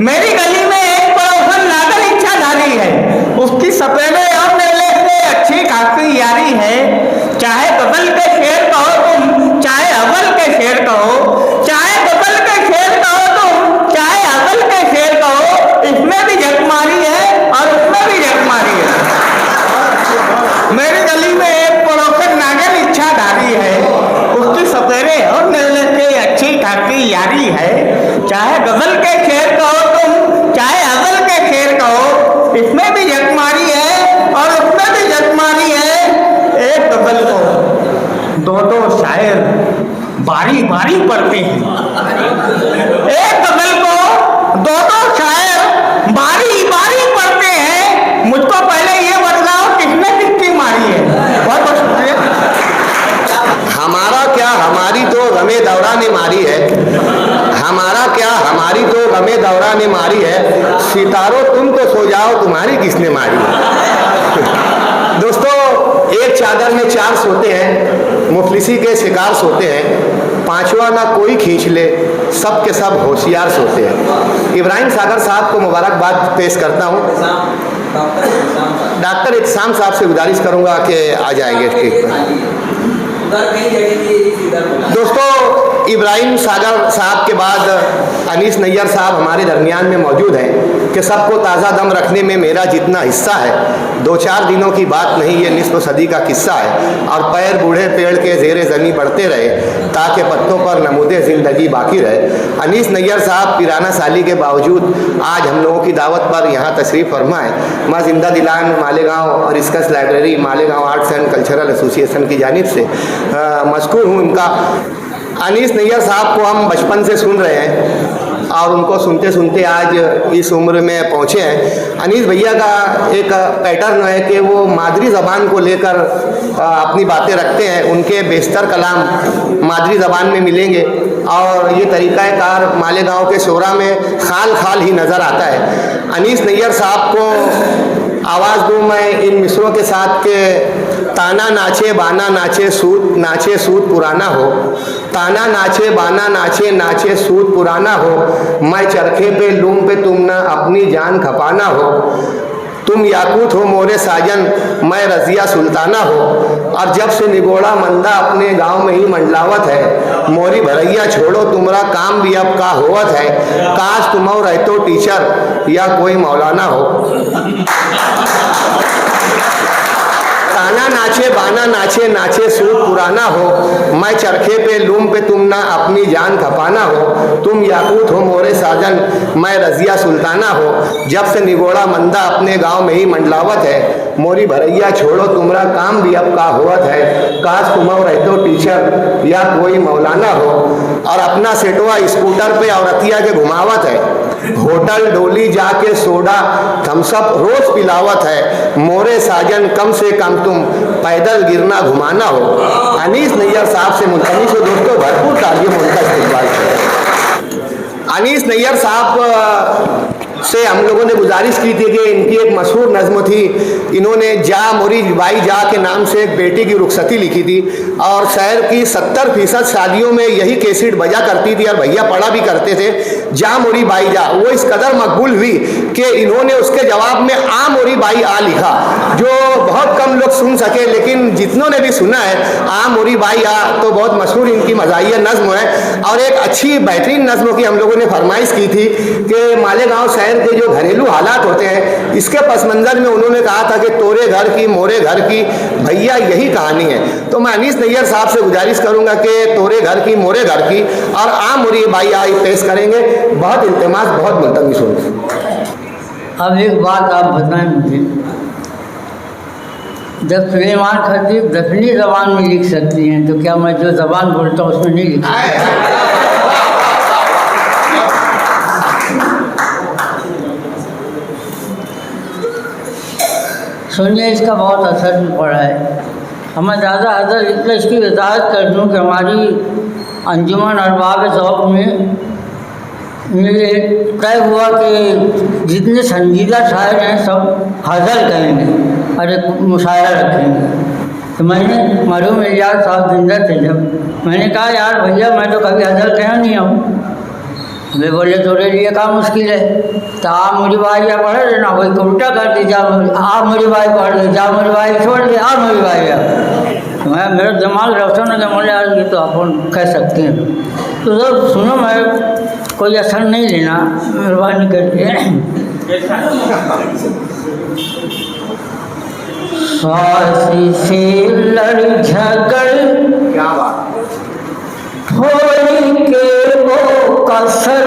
मेरी गली में एक पड़ोसन नागन इच्छाधारी है, उसकी सपेरे और नेवले से अच्छी खासी यारी है। चाहे गजल के शेर कहो तुम, चाहे अगल के शेर कहो, चाहे गजल के शेर कहो तुम, चाहे अगल के शेर कहो, इसमें भी झकमारी है और उसमें भी झकमारी है। मेरी गली में एक पड़ोसन नागन इच्छाधारी है, उसकी सपेरे और नेवले से अच्छी खासी यारी है। चाहे गजल के शेर कहो तुम, चाहे अगल के शेर कहो, इसमें भी झकमारी है और उसमें भी झकमारी है। एक गजल को दो दो शायर बारी बारी पढ़ते हैं, एक गजल को दो दो शायर बारी बारी पढ़ते हैं। मुझको पहले ये बताओ किसने किसकी मारी है। बहुत बहुत शुक्रिया। हमारा क्या हमारी तो गमे दौरा ने मारी है, हमारा क्या हमारी तो गमे दौरा ने मारी है, सितारों तुम तो सो जाओ तुम्हारी किसने मारी है। दोस्तों, एक चादर में चार सोते हैं, मुफलिसी के शिकार सोते हैं, पांचवा ना कोई खींच ले, सब के सब होशियार सोते हैं। इब्राहिम सागर साहब को मुबारकबाद पेश करता हूँ। डॉक्टर इत्साम साहब से गुजारिश करूँगा कि आ जाएंगे स्टेज पर। दोस्तों, इब्राहिम सागर साहब के बाद अनीस नैयर साहब हमारे दरमियान में मौजूद हैं कि सबको ताज़ा दम रखने में मेरा जितना हिस्सा है, 2-4 दिनों की बात नहीं, ये निस्फ सदी का किस्सा है। और पैर बूढ़े पेड़ के ज़ेरे ज़मीं बढ़ते रहे ताकि पत्तों पर नमूदे ज़िंदगी बाकी रहे। अनीस नैयर साहब पिराना साली के बावजूद आज हम लोगों की दावत पर यहाँ तशरीफ़ फरमा है। माँ जिंदा दिलान मालेगांव और इसकस library Malegaon arts and cultural association की जानिब से मशकूर हूँ उनका। अनीस नैयर साहब को हम बचपन से सुन रहे हैं और उनको सुनते सुनते आज इस उम्र में पहुँचे हैं। अनीस भैया का एक पैटर्न है कि वो मादरी ज़बान को लेकर अपनी बातें रखते हैं। उनके बेशतर कलाम मादरी ज़बान में मिलेंगे। और ये तरीक़ाकार मालेगांव के शोरा में खाल खाल ही नज़र आता है। अनीस नैयर साहब को आवाज़ दूँ मैं इन मिसरों के साथ के ताना नाचे बाना नाचे सूद पुराना हो, ताना नाचे बाना नाचे नाचे सूद पुराना हो, मैं चरखे पे लूम पे तुम ना अपनी जान खपाना हो, तुम याकूत हो मोरे साजन मैं रज़िया सुल्ताना हो, और जब से निगोड़ा मंदा अपने गांव में ही मंडलावत है, मोरी भरैया छोड़ो तुम्हारा काम भी अब का होवत है, काश तुम रहतो टीचर या कोई मौलाना हो। ताना नाचे बाना नाचे नाचे सूद पुराना हो, मैं चरखे पे लूम पे तुम ना अपनी जान खपाना हो, तुम याकूत हो मोरे साजन मैं रज़िया सुल्ताना हो, जब से निगोड़ा मंदा अपने गांव में ही मंडलावत है, मोरी भरैया छोड़ो तुम्हारा काम भी अब का होवत है, काश तुम रहतो टीचर या कोई मौलाना हो। और अपना सेटवा स्कूटर पे औरतिया के घुमावत है, होटल डोली जाके सोडा थम्सअप रोज पिलावत है, मोरे साजन कम से कम तुम पैदल गिरना घुमाना हो। अनीस नैयर साहब से मुल्तमिस हो दोस्तों, भरपूर तालियों उनका इस्तेमाल करें। अनीस नैयर साहब से हम लोगों ने गुजारिश की थी कि इनकी एक मशहूर नज़्म थी, इन्होंने जा मोरी बाई जा के नाम से एक बेटी की रुखसती लिखी थी, और शहर की 70% शादियों में यही कैसेट बजा करती थी और भैया पढ़ा भी करते थे, जा मोरी बाई जा। वो इस कदर मकबूल हुई कि इन्होंने उसके जवाब में आ मोरी बाई आ लिखा, जो बहुत कम लोग सुन सके, लेकिन जितनों ने भी सुना है आ मोरी बाई आ, तो बहुत मशहूर इनकी मज़ाहिया नज़्म है। और एक अच्छी बेहतरीन नज़्म की हम लोगों ने फरमाइश की थी कि मालेगांव शहर के जो घरेलू हालात होते हैं, इसके पस मंज़र में उन्होंने कहा था कि तोरे घर की मोरे घर की भैया यही कहानी है। तो मैं अनीस नैयर साहब से गुजारिश करूंगा कि तोरे घर की मोरे घर की और आ मोरी बाई आई पेश करेंगे। बहुत इल्तिमास, बहुत मुल्तमिस होंगे। अब एक बात आप बताएं मुझे, जब सुलेमान खतीब दफनी ज़बान में लिख सकती हैं, तो क्या मैं जो ज़बान बोलता हूँ उसमें नहीं लिख सकता? सुनिए, इसका बहुत असर भी पड़ा है। हमें ज़्यादा असर इसलिए इसकी वजाहत कर दूँ कि हमारी अंजुमन अरबाब ज़ौक़ में ये तय हुआ कि जितने संजीदा शायर हैं सब हज़ल कहेंगे और एक मुशायरा रखेंगे। तो मैंने मरहूम इलियास साहब जिंदा थे, जब मैंने कहा यार भैया मैं तो कभी हज़ल कहा नहीं हूँ, वे बोले तेरे लिए क्या मुश्किल है, तो आप मेरी भाई या पढ़ लेना, वही को उल्टा कर दी, जा आप मेरी भाई पढ़ ले, जा मेरी भाई छोड़ दे, आप मेरी भाई या मैं मेरा दिमाग रोशन है कि बोले यार ये तो अपन कह सकते हैं। तो जब सुनो, मैं कोई असर नहीं लेना मेहरबानी करके। सासी से लड़ झगड़ क्या बात, थोड़ी के वो कसर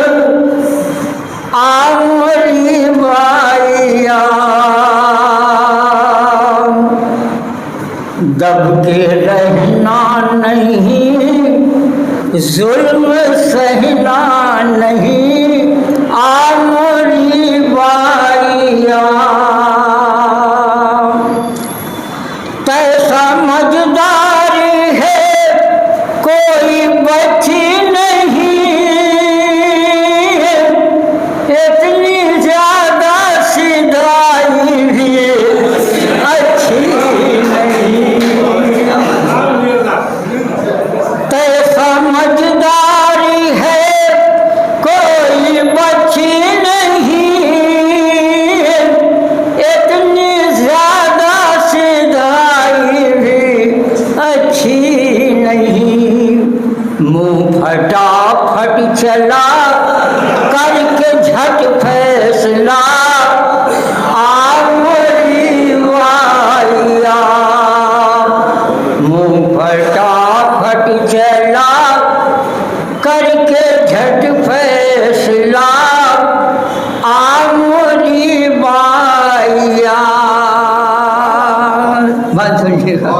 आमरी बाइया, दब के रहना नहीं, जुल्म सहना नहीं, आमरी बाइया, तै समझदारी है कोई बची नहीं, इतनी ज्यादा सिधाई भी अच्छी नहीं, तय समझदारी है कोई बची नहीं, इतनी ज्यादा सिधाई भी अच्छी नहीं, मुँह फटाफट चला करके झट फैसला, आमरी वाया, मुँह फटाफट चला करके झट फैसला, आमरी वाया। बात सुनिएगा,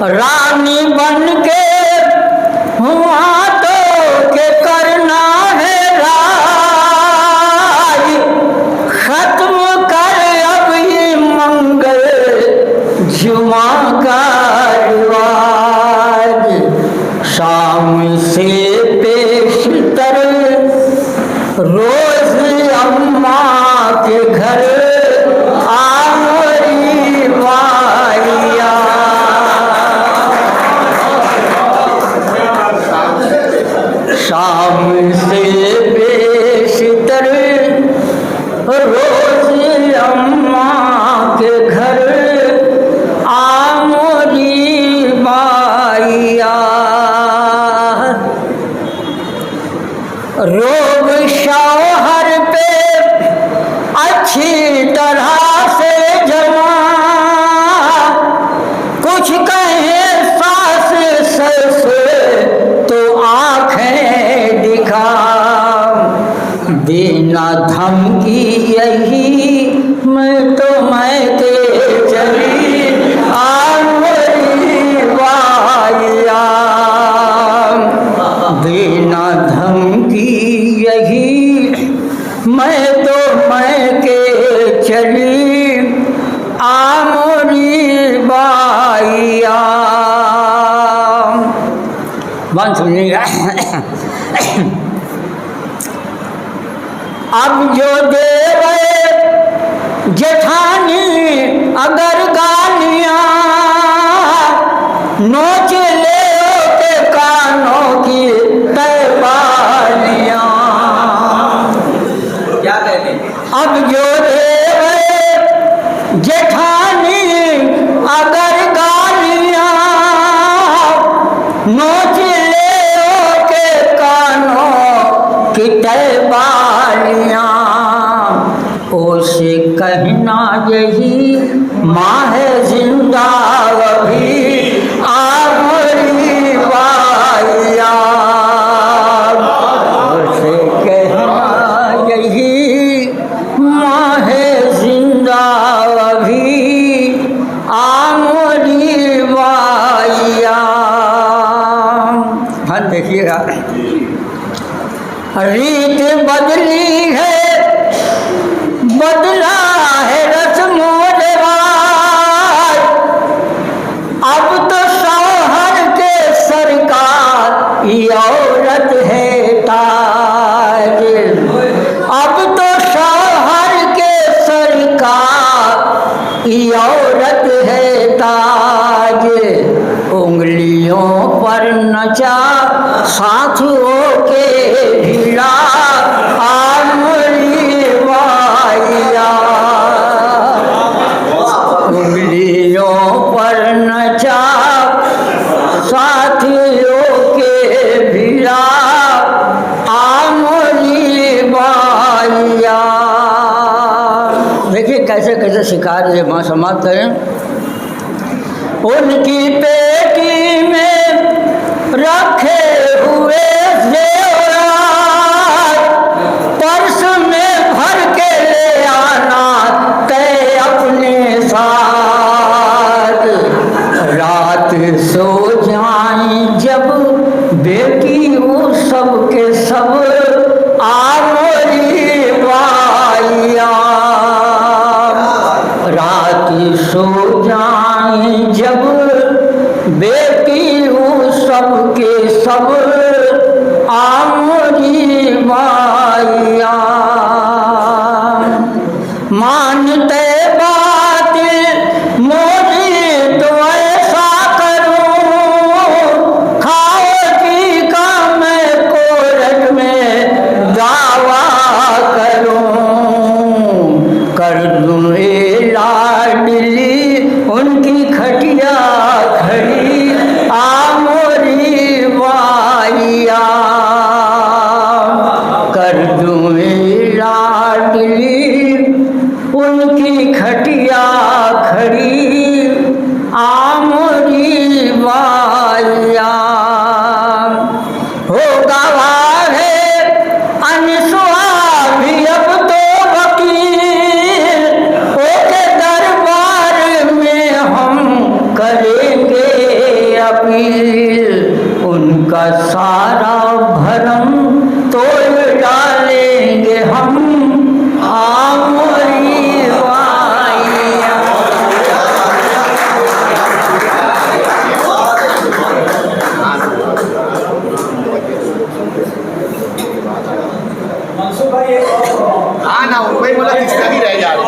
रानी बन के हुआ तो के करना है राज, खत्म कर अब ये मंगल जुमा का रिवाज, हमसे बेशितर रोज अम्मा के घर आमोरी बाइया रोब शौहर पे अच्छी तरह से जमा कुछ कहे सास ससुर तो आंखें दिखा बिना धमकी यही मैं तो मैं के चली आमरी बाइया बिना धमकी यही मैं तो मैं के चली आमरी बाइया। बात सुनिएगा। अब जो देवे जेठानी अगर गालियाँ नोच ले के कानों की तैबालियाँ क्या कहते हैं? अब जो देवे जेठानी अगर गालियाँ नोच ले के कानों की तैबालियाँ उसे कहना यही माँ है जिंदा अभी आमरी बाइया उसे कहना यही माँ है जिंदा अभी आमरी बाइया। हाँ देखिएगा रीत बदली है बदला है रस्मो रिवाज अब तो शौहर के सरकार ये औरत है ताज अब तो शौहर के सरकार ये औरत है ताज उंगलियों पर नचा साथियों के ढीला आमरी बाइया उंगलियों पर नचा साथियों के ढीला आमरी बाइया। देखिए कैसे कैसे शिकार ये माँ समाप्त करें। उनकी पेटी में रखे हुए जेवरात पर्स में भर के ले आना तय अपने साथ रात सो जाए जब बेटी वो सब के सब आमरी बाइया रात सो जाए जब बेटी वो सब के सब आमरी बाइया मानते बात मोदी तो ऐसा करूं खाओ पी का मैं कोर्ट में दावा करूं कर दूं लाडली उनकी खटिया खड़ी आमोरी बाइया कर दूं लाडली उनकी खटिया खड़ी आमोरी बाइया हो गवाह है अनसुआ भी अब तो वकील ओके दरबार में हम करेंगे अपील उनका सारा भरम तोड़ डालेंगे हम आमोरी बाइया। हाँ ना वही बोला किसका रह जा रही।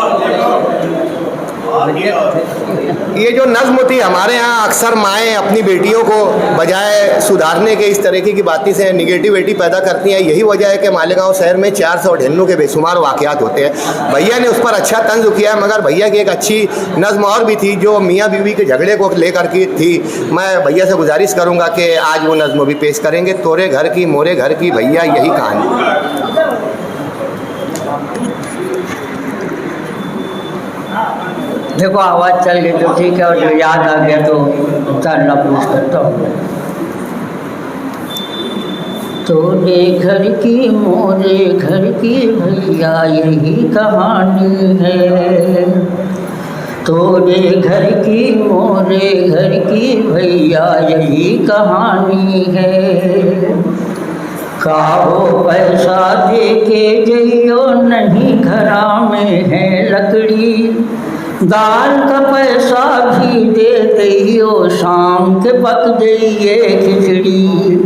ये जो नज्म थी हमारे यहाँ अक्सर अक्सर माएँ अपनी बेटियों को बजाय सुधारने के इस तरीके की बातें से निगेटिविटी पैदा करती हैं। यही वजह है कि मालेगांव शहर में 400 ढेलों के बेशुमार वाक़यात होते हैं। भैया ने उस पर अच्छा तंज किया है, मगर भैया की एक अच्छी नज़्म और भी थी जो मियाँ बीवी के झगड़े को लेकर के थी। मैं भैया से गुजारिश करूँगा कि आज वो नज़्म भी पेश करेंगे। तोरे घर की मोरे घर की भैया यही कहानी। देखो आवाज़ चल गई तो ठीक है, और जो याद आ गया तो इंशाअल्लाह पूछ करता हूँ। तोरे घर की मोरे घर की भैया यही कहानी है। तोरे घर की मोरे घर की भैया यही कहानी है। काहो पैसा दे के जइयो नहीं घरा में है लकड़ी। दाल का पैसा भी दे दियो शाम के पक दिए खिचड़ी।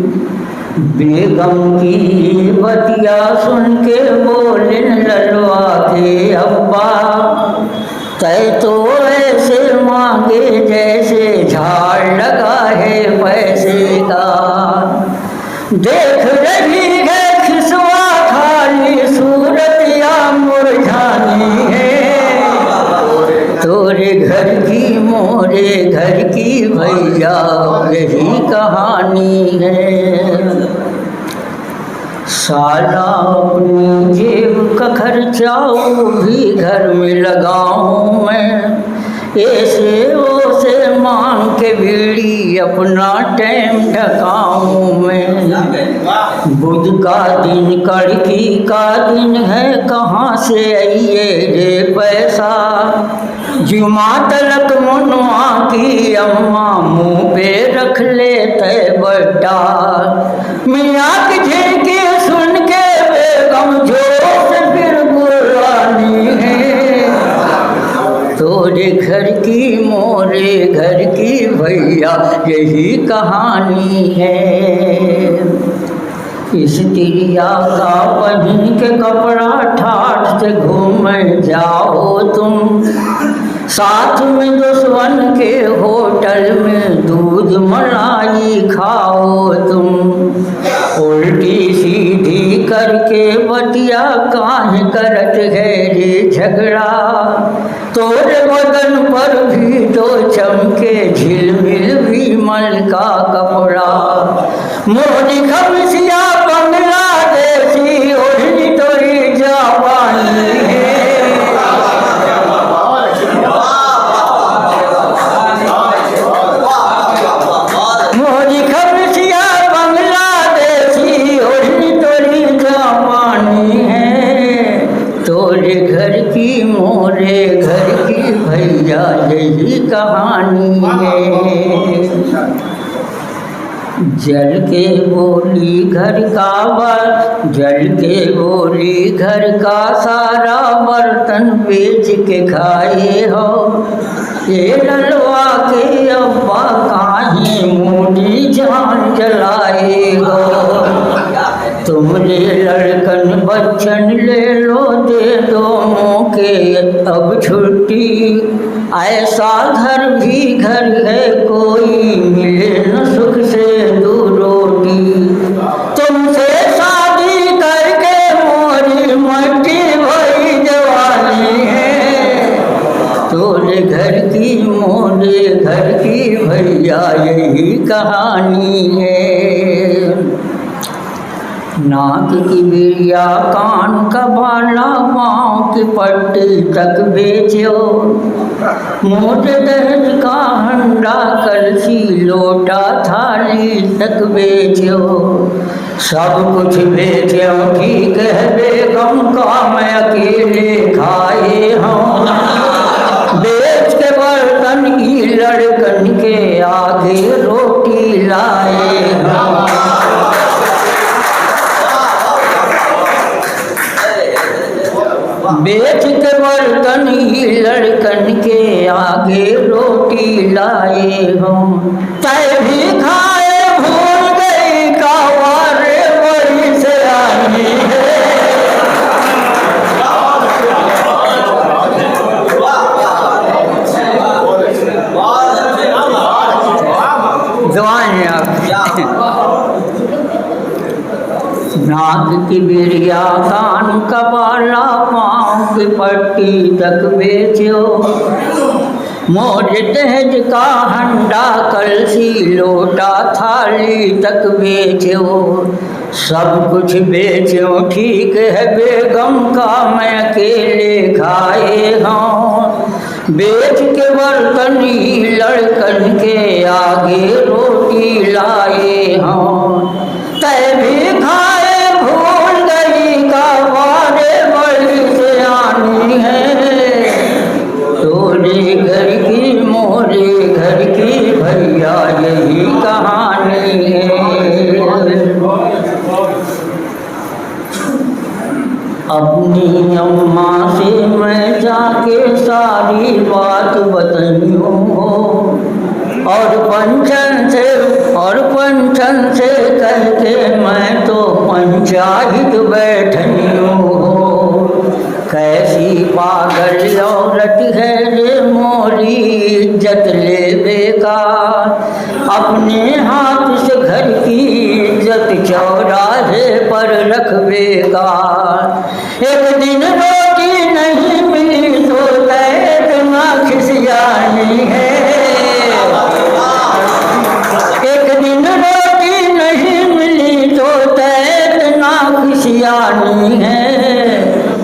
बेगम की बतिया सुन के बोलन ललवा के अब्बा, तय तो ऐसे मांगे जैसे झाड़ लगा है पैसे का। देख रही है खिसवा खाली सूरत या मुरझानी है। तोरे घर की मोरे घर की भैया यही कहानी है। साला अपनी जेब का खर्चा वो भी घर में लगाऊं मैं। ऐसे ओसे मांग के बीड़ी अपना टाइम ढकाऊं मैं। बुध का दिन कड़की का दिन है, कहाँ से आइए रे पैसा। जुमा तलक मुनवा की अम्मा मुँह पे रख लेते बट्टा। मियाँ की झिड़की सुन के बेगम जोश फिर बुलानी है। तोरे घर की मोरे घर की भैया यही कहानी है। स्त्रिया का पहन के कपड़ा ठाठ से घूम जाओ तुम। साथ में दुश्मन के होटल में दूध मलाई खाओ तुम। उल्टी सीधी करके बतिया काहे करत है रे झगड़ा। तोरे बदन पर भी तो चमके झिलमिल भी मल का कपड़ा। मोरी खमसिया बांग्लादेशी ओढ़नी तोरी जावानी है। मोरी खमसिया बांग्लादेशी ओढ़नी तोरी जावानी है। तोरे घर की मोरे घर की भैया यही कहानी है। जल के बोली घर का जल के बोली घर का सारा बर्तन बेच के खाए हो। ये ललवा के अब्बा काहे मूडी जान जलाए हो। तुमरे लड़कन बच्चन ले लो दे दो मौके अब छुट्टी। ऐसा घर भी घर है कोई मिले न सुख से दो रोटी। तुमसे शादी करके मोरी मट्टी भरी जवानी है। तोरे घर की मोरे घर की भैया यही कहानी है। नाक की बिरिया कान का बाला पाँव की पट्टी तक बेचो। मोटे दहेज का हंडा कलसी लोटा थाली तक बेचो। सब कुछ बेचो ठीक है बेगम का मैं अकेले खाए हूँ। बेच के बर्तन की लड़कन के आगे रोटी लाए हूँ। बेच के बर्तन ही लड़कन के आगे रोटी लाए हूँ। तय भी खाए भूल गई कावारे बड़ी से आनी है। नाक की बिड़िया कान का बाला पाँव की पट्टी तक बेचो, मोर दहेज का हंडा कलसी लोटा थाली तक बेचो, सब कुछ बेचो ठीक है बेगम का मैं अकेले खाए हूँ, बेच के बर्तन ही लड़कन के आगे रोटी लाए हूँ, तय भी खाए भूल गई का बारे बड़ी से आनी है, तोरे घर की मोरे घर की भैया यही कहानी है। अपनी अम्मा से मैं जाके सारी बात बताइयो और पंचन से कह के मैं तो पंचायत बैठियो, कैसी पागल औरत है रे मोरी इज्जत ले बेकार, अपने हाथ से घर की इज्जत चौराहे पर रख बेकार, एक दिन रोटी नहीं मिली तो इतना खिसियानी है, एक दिन रोटी नहीं मिली तो इतना खिसियानी है,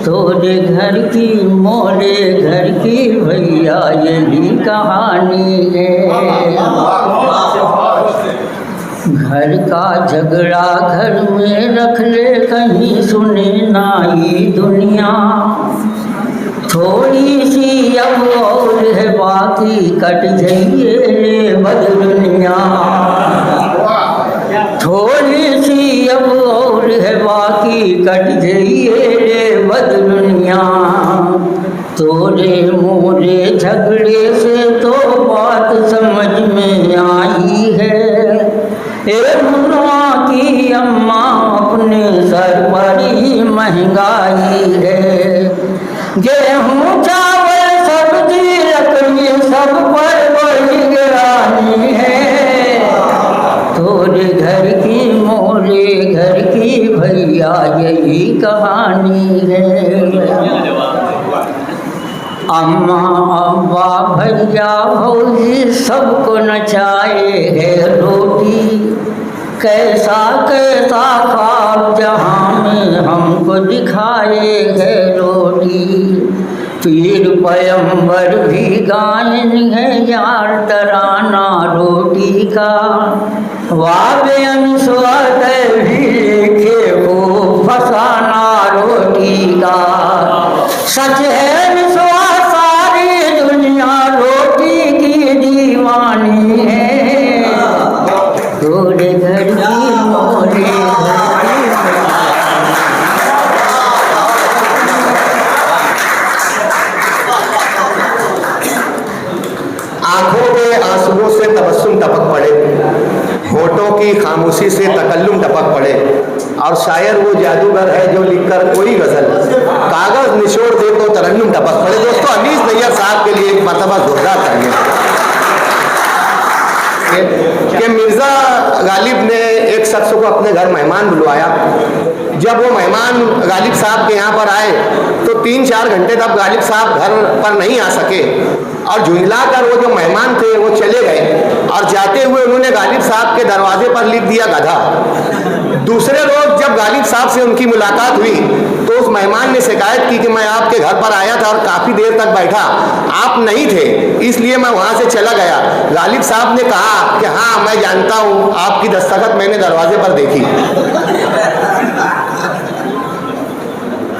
तोरे घर की मोरे घर की भैया यही कहानी है। घर का झगड़ा घर में रख ले कहीं सुने ना ये दुनिया, थोड़ी सी अब और है बाकी कट जाइए रे बदलुनिया, थोड़ी सी अब और है बाकी कट जाइए रे बदलुनिया, तोरे मोरे झगड़े से तो बात समझ में आई है, मुनवा की अम्मा अपने सर पर ही महंगाई है, गेहूँ चावल सब्जी लकड़ी सब पर बड़ी गिरानी है, तोरे घर की मोरे घर की भैया यही कहानी है। अम्मा अब्बा भैया भौजी सबको नचाए है रोटी, कैसा कैसा ख्वाब जहाँ में हमको दिखाए है रोटी, पीर पैगंबर भी गायन है यार तराना रोटी का, वाबे अनुस्वाद भी लिखे को फसाना रोटी का, सच है विश्वास सारी दुनिया रोटी की दीवानी है, तोरे घर की मोरे घर की आंखों के आंसुओं से तबस्सुम टपक पड़े, होठों की खामोशी से तकल्लुम टपक पड़े, और शायर वो जादूगर है जो लिखकर कोई गजल कागज निचोड़ दे तो तरन्नुम टपक पड़े। दोस्तों अनीस नैयर साहब के लिए एक मरतबा जोरदार तालियां। कि मिर्ज़ा गालिब ने एक शख्स को अपने घर मेहमान बुलवाया, जब वो मेहमान गालिब साहब के यहाँ पर आए तो 3-4 घंटे तक गालिब साहब घर पर नहीं आ सके, और झुंझला कर वो जो मेहमान थे वो चले गए, और जाते हुए उन्होंने गालिब साहब के दरवाजे पर लिख दिया गधा। दूसरे रोज जब गालिब साहब से उनकी मुलाकात हुई तो उस मेहमान ने शिकायत की कि मैं आपके घर पर आया था और काफ़ी देर तक बैठा, आप नहीं थे, इसलिए मैं वहाँ से चला गया। गालिब साहब ने कहा कि हाँ मैं जानता हूँ, आपकी दस्तखत मैंने दरवाजे पर देखी।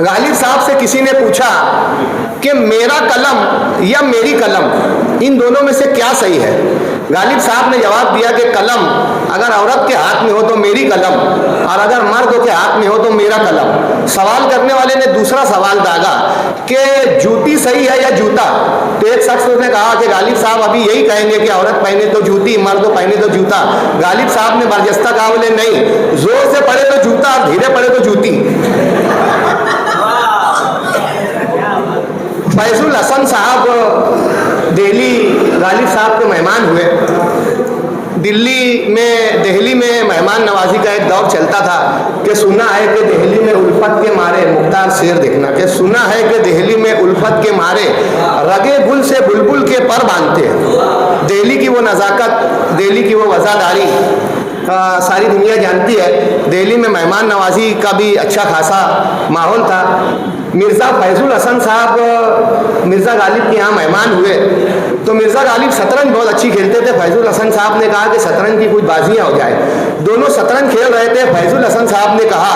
गालिब साहब से किसी ने पूछा कि मेरा कलम या मेरी कलम, इन दोनों में से क्या सही है? गालिब साहब ने जवाब दिया कि कलम अगर औरत के हाथ में हो तो मेरी कलम, और अगर मर्द के हाथ में हो तो मेरा कलम। सवाल करने वाले ने दूसरा सवाल दागा कि जूती सही है या जूता? तो एक शख्स ने कहा कि गालिब साहब अभी यही कहेंगे कि औरत पहने तो जूती, मर्द पहने तो जूता। गालिब साहब ने बर्जस्ता कहा, बोले नहीं, जोर से पड़े तो जूता और धीरे पड़े तो जूती। फैजुल हसन साहब दिल्ली गालिब साहब के मेहमान हुए। दिल्ली में मेहमान नवाजी का एक दौर चलता था कि सुना है कि दिल्ली में उल्फत के मारे, मुख्तार शेर देखना, कि सुना है कि दिल्ली में उल्फत के मारे रगे गुल से बुलबुल के पर बांधते हैं। दिल्ली की वो नज़ाकत, दिल्ली की वो वज़ादारी सारी दुनिया जानती है। दिल्ली में मेहमान नवाजी का भी अच्छा खासा माहौल था। मिर्ज़ा फैजुल हसन साहब मिर्ज़ा गालिब के यहाँ मेहमान हुए तो मिर्ज़ा गालिब शतरंज बहुत अच्छी खेलते थे। फैजुल हसन साहब ने कहा कि शतरंज की कुछ बाजियाँ हो जाए। दोनों शतरंज खेल रहे थे। फैजुल हसन साहब ने कहा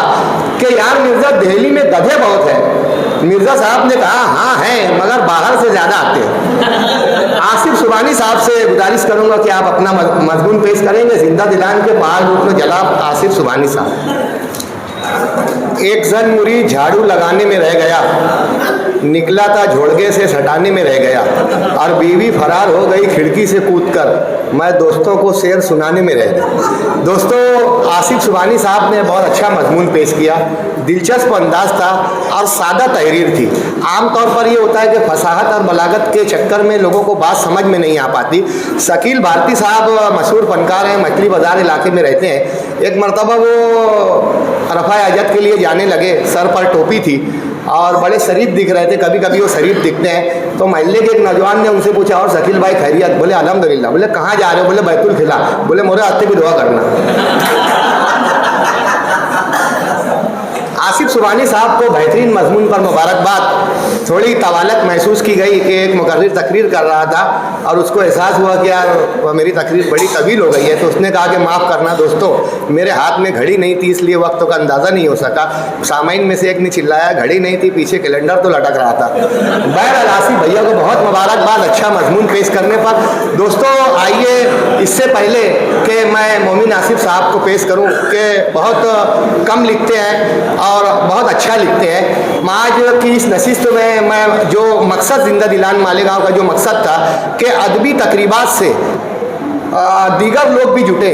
कि यार मिर्ज़ा, दिल्ली में गधे बहुत हैं। मिर्ज़ा साहब ने कहा हाँ हैं, मगर बाहर से ज़्यादा आते हैं। आसिफ सुबानी साहब से गुजारिश करूँगा कि आप अपना मजमून पेश करेंगे। जिंदा दिलान के पहाड़ रूप में जनाब आसिफ सुबानी साहब। एक जन मुरीद झाड़ू लगाने में रह गया, निकला था झोड़गे से सटाने में रह गया, और बीवी फरार हो गई खिड़की से कूदकर, मैं दोस्तों को शेर सुनाने में रह गया। दोस्तों, आसिफ सुबानी साहब ने बहुत अच्छा मजमून पेश किया। दिलचस्प अंदाज था और सादा तहरीर थी। आमतौर पर ये होता है कि फसाहत और बलागत के चक्कर में लोगों को बात समझ में नहीं आ पाती। शकील भारती साहब मशहूर फनकार हैं, मछली बाज़ार इलाके में रहते हैं। एक मरतबा वो रफ़ा अजत के लिए जाने लगे, सर पर टोपी थी और बड़े शरीफ दिख रहे थे। कभी कभी वो शरीफ दिखते हैं। तो महल्ले के एक नौजवान ने उनसे पूछा, और शकील भाई खैरियत? बोले अल्हम्दुलिल्लाह। बोले कहाँ जा रहे हो? बोले बैतुल खिला। बोले मोरे हत्ते भी दुआ करना। आसिफ सुबानी साहब को बेहतरीन मजमून पर मुबारकबाद। थोड़ी तवालत महसूस की गई कि एक मुकर्रिर तकरीर कर रहा था और उसको एहसास हुआ कि यार मेरी तकरीर बड़ी तवील हो गई है। तो उसने कहा कि माफ़ करना दोस्तों, मेरे हाथ में घड़ी नहीं थी, इसलिए वक्त का अंदाज़ा नहीं हो सका। सामाइन में से एक ने चिल्लाया, घड़ी नहीं थी, पीछे कैलेंडर तो लटक रहा था। बहरहाल आसिफ भैया को बहुत मुबारकबाद अच्छा मजमून पेश करने पर। दोस्तों, आइए इससे पहले कि मैं मोमिन आसिफ साहब को पेश करूँ कि बहुत कम लिखते हैं और बहुत अच्छा लिखते हैं। आज की इस नशिस्त में मैं जो मकसद जिंदा दिलान मालेगांव का जो मकसद था कि अदबी तकरीबात से दीगर लोग भी जुटे,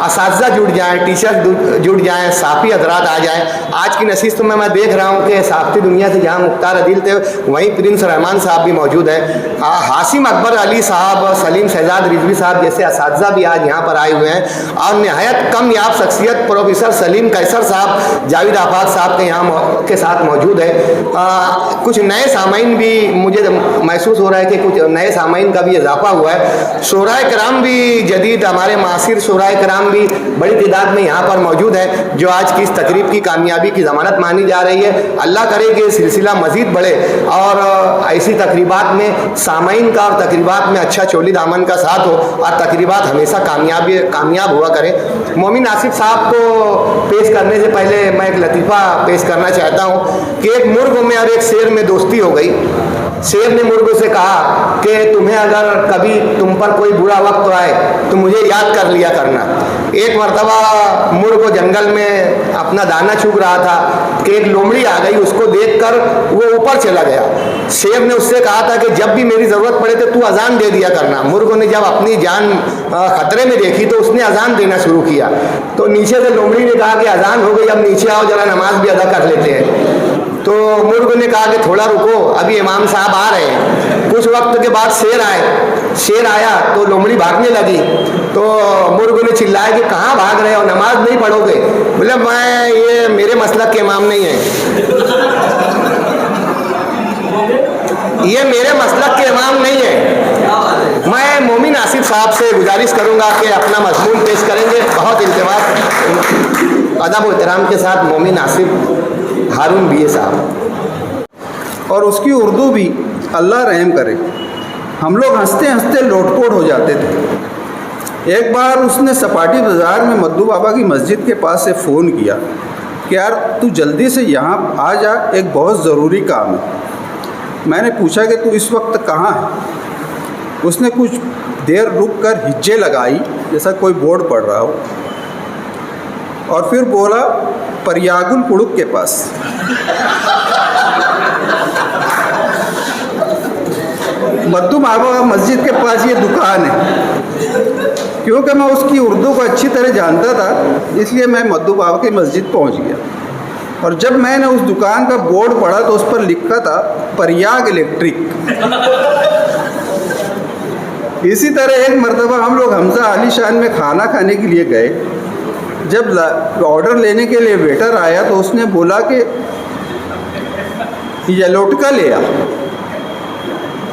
असातिज़ा जुट जाएँ, टीचर जुट जाएँ, साफ़ी हजरात आ जाएँ। आज की नशिस्त में मैं देख रहा हूँ कि साफ़ी दुनिया से जहाँ मुख्तार अदील थे वहीं प्रिंस रहमान साहब भी मौजूद हैं। हासिम अकबर अली साहब, सलीम शहजाद रिजवी साहब जैसे असातिज़ा भी आज यहाँ पर आए हुए हैं। और नहायत कम याब शख्सियत प्रोफेसर सलीम कैसर साहब, जावेद आफाक साहब के यहाँ के साथ मौजूद है। कुछ नए सामाइन भी मुझे महसूस हो रहा है कि कुछ नए सामाइन का भी इजाफा हुआ है। शोराए कराम भी जदीद, हमारे मासिर शोराए कराम भी बड़ी तादाद में यहाँ पर मौजूद है, जो आज की इस तकरीब की कामयाबी की ज़मानत मानी जा रही है। अल्लाह करे कि सिलसिला मज़ीद बढ़े और ऐसी तकरीबात में सामाइन का और तकरीबात में अच्छा चोली दामन का साथ हो और तकरीबात हमेशा कामयाब हुआ करें। मोमिन आसिफ साहब को पेश करने से पहले मैं एक लतीफ़ा पेश करना चाहता हूँ कि एक मुर्ग में और एक शेर में दोस्ती हो गई। शेर ने मुर्ग से कहा कि तुम्हें अगर कभी तुम पर कोई बुरा वक्त आए तो मुझे याद कर लिया करना। एक मरतबा मुर्ग जंगल में अपना दाना चुग रहा था कि एक लोमड़ी आ गई, उसको देखकर वो ऊपर चला गया। शेर ने उससे कहा था कि जब भी मेरी ज़रूरत पड़े तो तू अजान दे दिया करना। मुर्ग ने जब अपनी जान खतरे में देखी तो उसने अजान देना शुरू किया। तो नीचे से लोमड़ी ने कहा कि अजान हो गई, अब नीचे आओ, जरा नमाज भी अदा कर लेते हैं। तो मुर्ग ने कहा कि थोड़ा रुको, अभी इमाम साहब आ रहे हैं। कुछ वक्त के बाद शेर आया तो लोमड़ी भागने लगी। तो मुर्ग ने चिल्लाया कि कहाँ भाग रहे हो, नमाज नहीं पढ़ोगे? बोले मैं ये मेरे मसलक के इमाम नहीं है, ये मेरे मसलक के इमाम नहीं है। मैं मोमिन आसिफ साहब से गुजारिश करूँगा कि अपना मजमून पेश करेंगे। बहुत इल्तिमास, अदब और एहतराम के साथ मोमिन आसिफ हारून बीए साहब। और उसकी उर्दू भी अल्लाह रहम करे, हम लोग हंसते हंसते लोटपोट हो जाते थे। एक बार उसने सपाटी बाज़ार में मद्दू बाबा की मस्जिद के पास से फ़ोन किया कि यार तू जल्दी से यहाँ आ जा, एक बहुत ज़रूरी काम है। मैंने पूछा कि तू इस वक्त कहाँ है? उसने कुछ देर रुक कर हिज्जे लगाई जैसा कोई बोर्ड पढ़ रहा हो और फिर बोला परियागुल पुड़ुक के पास। मद्दू बाबा मस्जिद के पास ये दुकान है। क्योंकि मैं उसकी उर्दू को अच्छी तरह जानता था इसलिए मैं मद्दू बाबा की मस्जिद पहुंच गया। और जब मैंने उस दुकान का बोर्ड पढ़ा तो उस पर लिखा था प्रयाग इलेक्ट्रिक। इसी तरह एक मर्तबा हम लोग हमजा आलीशान में खाना खाने के लिए गए। जब ऑर्डर लेने के लिए वेटर आया तो उसने बोला कि ये लोटका ले आ।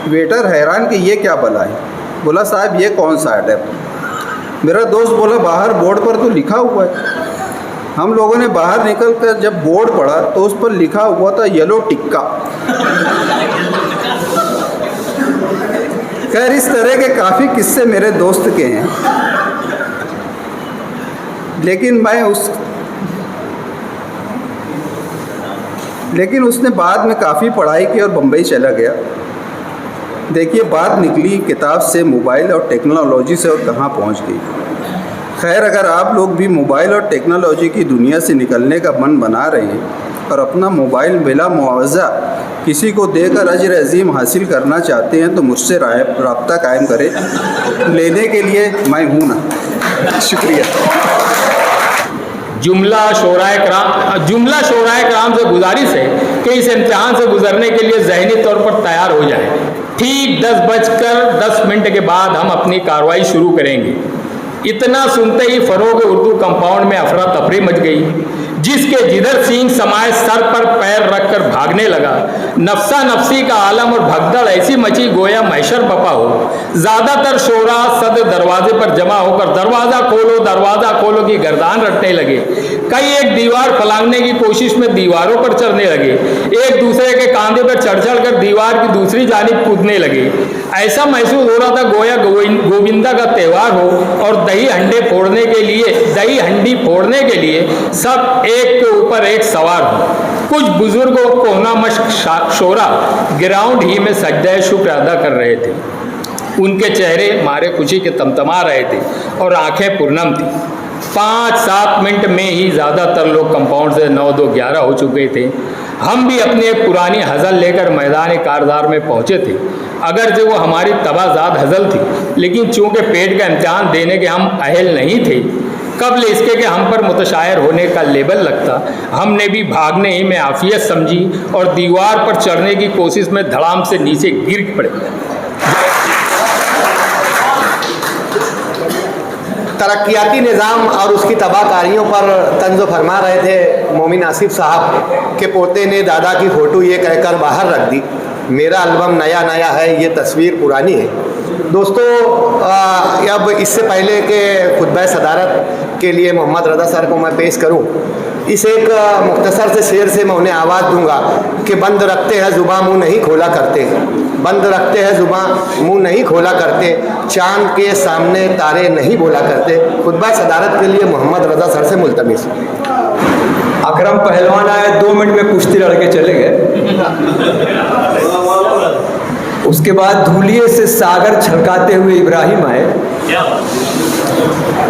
वेटर हैरान कि ये क्या भला है। बोला साहब ये कौन सा आइटम। मेरा दोस्त बोला बाहर बोर्ड पर तो लिखा हुआ है। हम लोगों ने बाहर निकल कर जब बोर्ड पढ़ा तो उस पर लिखा हुआ था येलो टिक्का। खैर इस तरह के काफ़ी किस्से मेरे दोस्त के हैं, लेकिन उसने बाद में काफ़ी पढ़ाई की और बम्बई चला गया। देखिए बात निकली किताब से, मोबाइल और टेक्नोलॉजी से, और कहाँ पहुँच गई। खैर अगर आप लोग भी मोबाइल और टेक्नोलॉजी की दुनिया से निकलने का मन बना रहे हैं और अपना मोबाइल बिला मुआवजा किसी को देकर अजर अजीम हासिल करना चाहते हैं तो मुझसे रब्ता कायम करें। लेने के लिए मैं हूँ ना। शुक्रिया। जुमला शोराए कराम से गुजारिश है कि इस इम्तिहान से गुजरने के लिए ज़हनी तौर पर तैयार हो जाए। ठीक 10:10 के बाद हम अपनी कार्रवाई शुरू करेंगे। इतना सुनते ही फरोग उर्दू कंपाउंड में अफरा तफरी मच गई। जिसके जिधर सींग समाये सर पर पैर रखकर भागने लगा। नफसा नफसी का आलम और भगदड़ ऐसी मची गोया महशर बपा हो। ज़्यादातर शोरा सद दरवाजे पर जमा होकर दरवाज़ा खोलो की गर्दान रटने लगे। कई एक दीवार फलांगने की कोशिश में दीवारों पर चढ़ने लगे। एक दूसरे के कांधे पर चढ़ कर दीवार की दूसरी जानिब कूदने लगे। ऐसा महसूस हो रहा था गोया गोविंदा का त्यौहार हो और दही हंडी फोड़ने के लिए सब एक के ऊपर एक सवार हो। कुछ बुजुर्गों को होना मश्क शोरा ग्राउंड ही में सजदा शुक्र अदा कर रहे थे। उनके चेहरे मारे खुशी के तमतमा रहे थे और आंखें पूर्णम थी। 5-7 मिनट में ही ज़्यादातर लोग कंपाउंड से 9-2-11 हो चुके थे। हम भी अपनी एक पुरानी हज़ल लेकर मैदान कारदार में पहुँचे थे। अगरचे वो हमारी तबाजाद हज़ल थी, लेकिन चूँकि पेट का इम्तिहान देने के हम अहल नहीं थे, कबल इसके कि हम पर मुतशायर होने का लेबल लगता, हमने भी भागने ही में आफियत समझी और दीवार पर चढ़ने की कोशिश में धड़ाम से नीचे गिर पड़े। तरक्याती निज़ाम और उसकी तबाहकारियों पर तंज़ फरमा रहे थे मोमिन आसिफ साहब के पोते ने दादा की फ़ोटो ये कहकर बाहर रख दी, मेरा एल्बम नया है, ये तस्वीर पुरानी है। दोस्तों अब इससे पहले कि खुतबा सदारत के लिए मोहम्मद रज़ा सर को मैं पेश करूं, इस एक मुख्तसर से शेर से मैं उन्हें आवाज़ दूंगा कि बंद रखते हैं ज़ुबान मुँह नहीं खोला करते, बंद रखते हैं ज़ुबान मुँह नहीं खोला करते, चांद के सामने तारे नहीं बोला करते। खुतबा सदारत के लिए मोहम्मद रज़ा सर से मुल्तमिस। अकरम पहलवान आए, 2 मिनट में कुश्ती लड़के चले गए। उसके बाद धूलिये से सागर छलकाते हुए इब्राहिम आए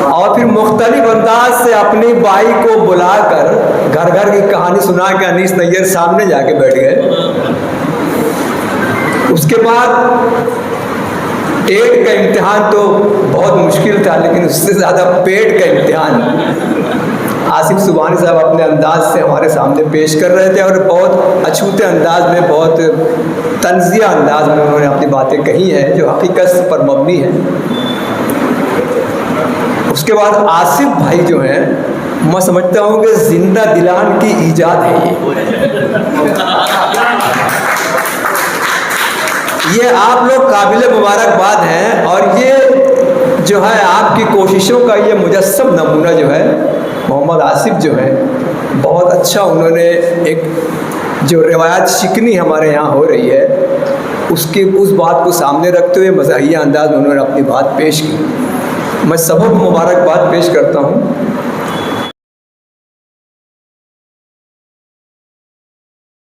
और फिर मुख्तलिफ अंदाज से अपनी बाई को बुलाकर घर घर की कहानी सुना के अनीस नैयर सामने जाके बैठ गए। उसके बाद टेट का इम्तिहान तो बहुत मुश्किल था, लेकिन उससे ज़्यादा पेट का इम्तिहान आसिफ सुबहानी साहब अपने अंदाज से हमारे सामने पेश कर रहे थे और बहुत अछूते अंदाज में, बहुत तंजिया अंदाज में उन्होंने अपनी बातें कही हैं जो हकीकत पर मबनी है। उसके बाद आसिफ भाई जो हैं, मैं समझता हूँ कि जिंदा दिलान की ईजाद है ये आप लोग काबिल मुबारकबाद हैं और ये जो है आपकी कोशिशों का ये मुजस्सम नमूना जो है मोहम्मद आसिफ जो है, बहुत अच्छा उन्होंने एक जो रिवायत शिकनी हमारे यहाँ हो रही है उस बात को सामने रखते हुए मज़ाहिया अंदाज में उन्होंने अपनी बात पेश की। मैं सबको मुबारकबाद पेश करता हूँ।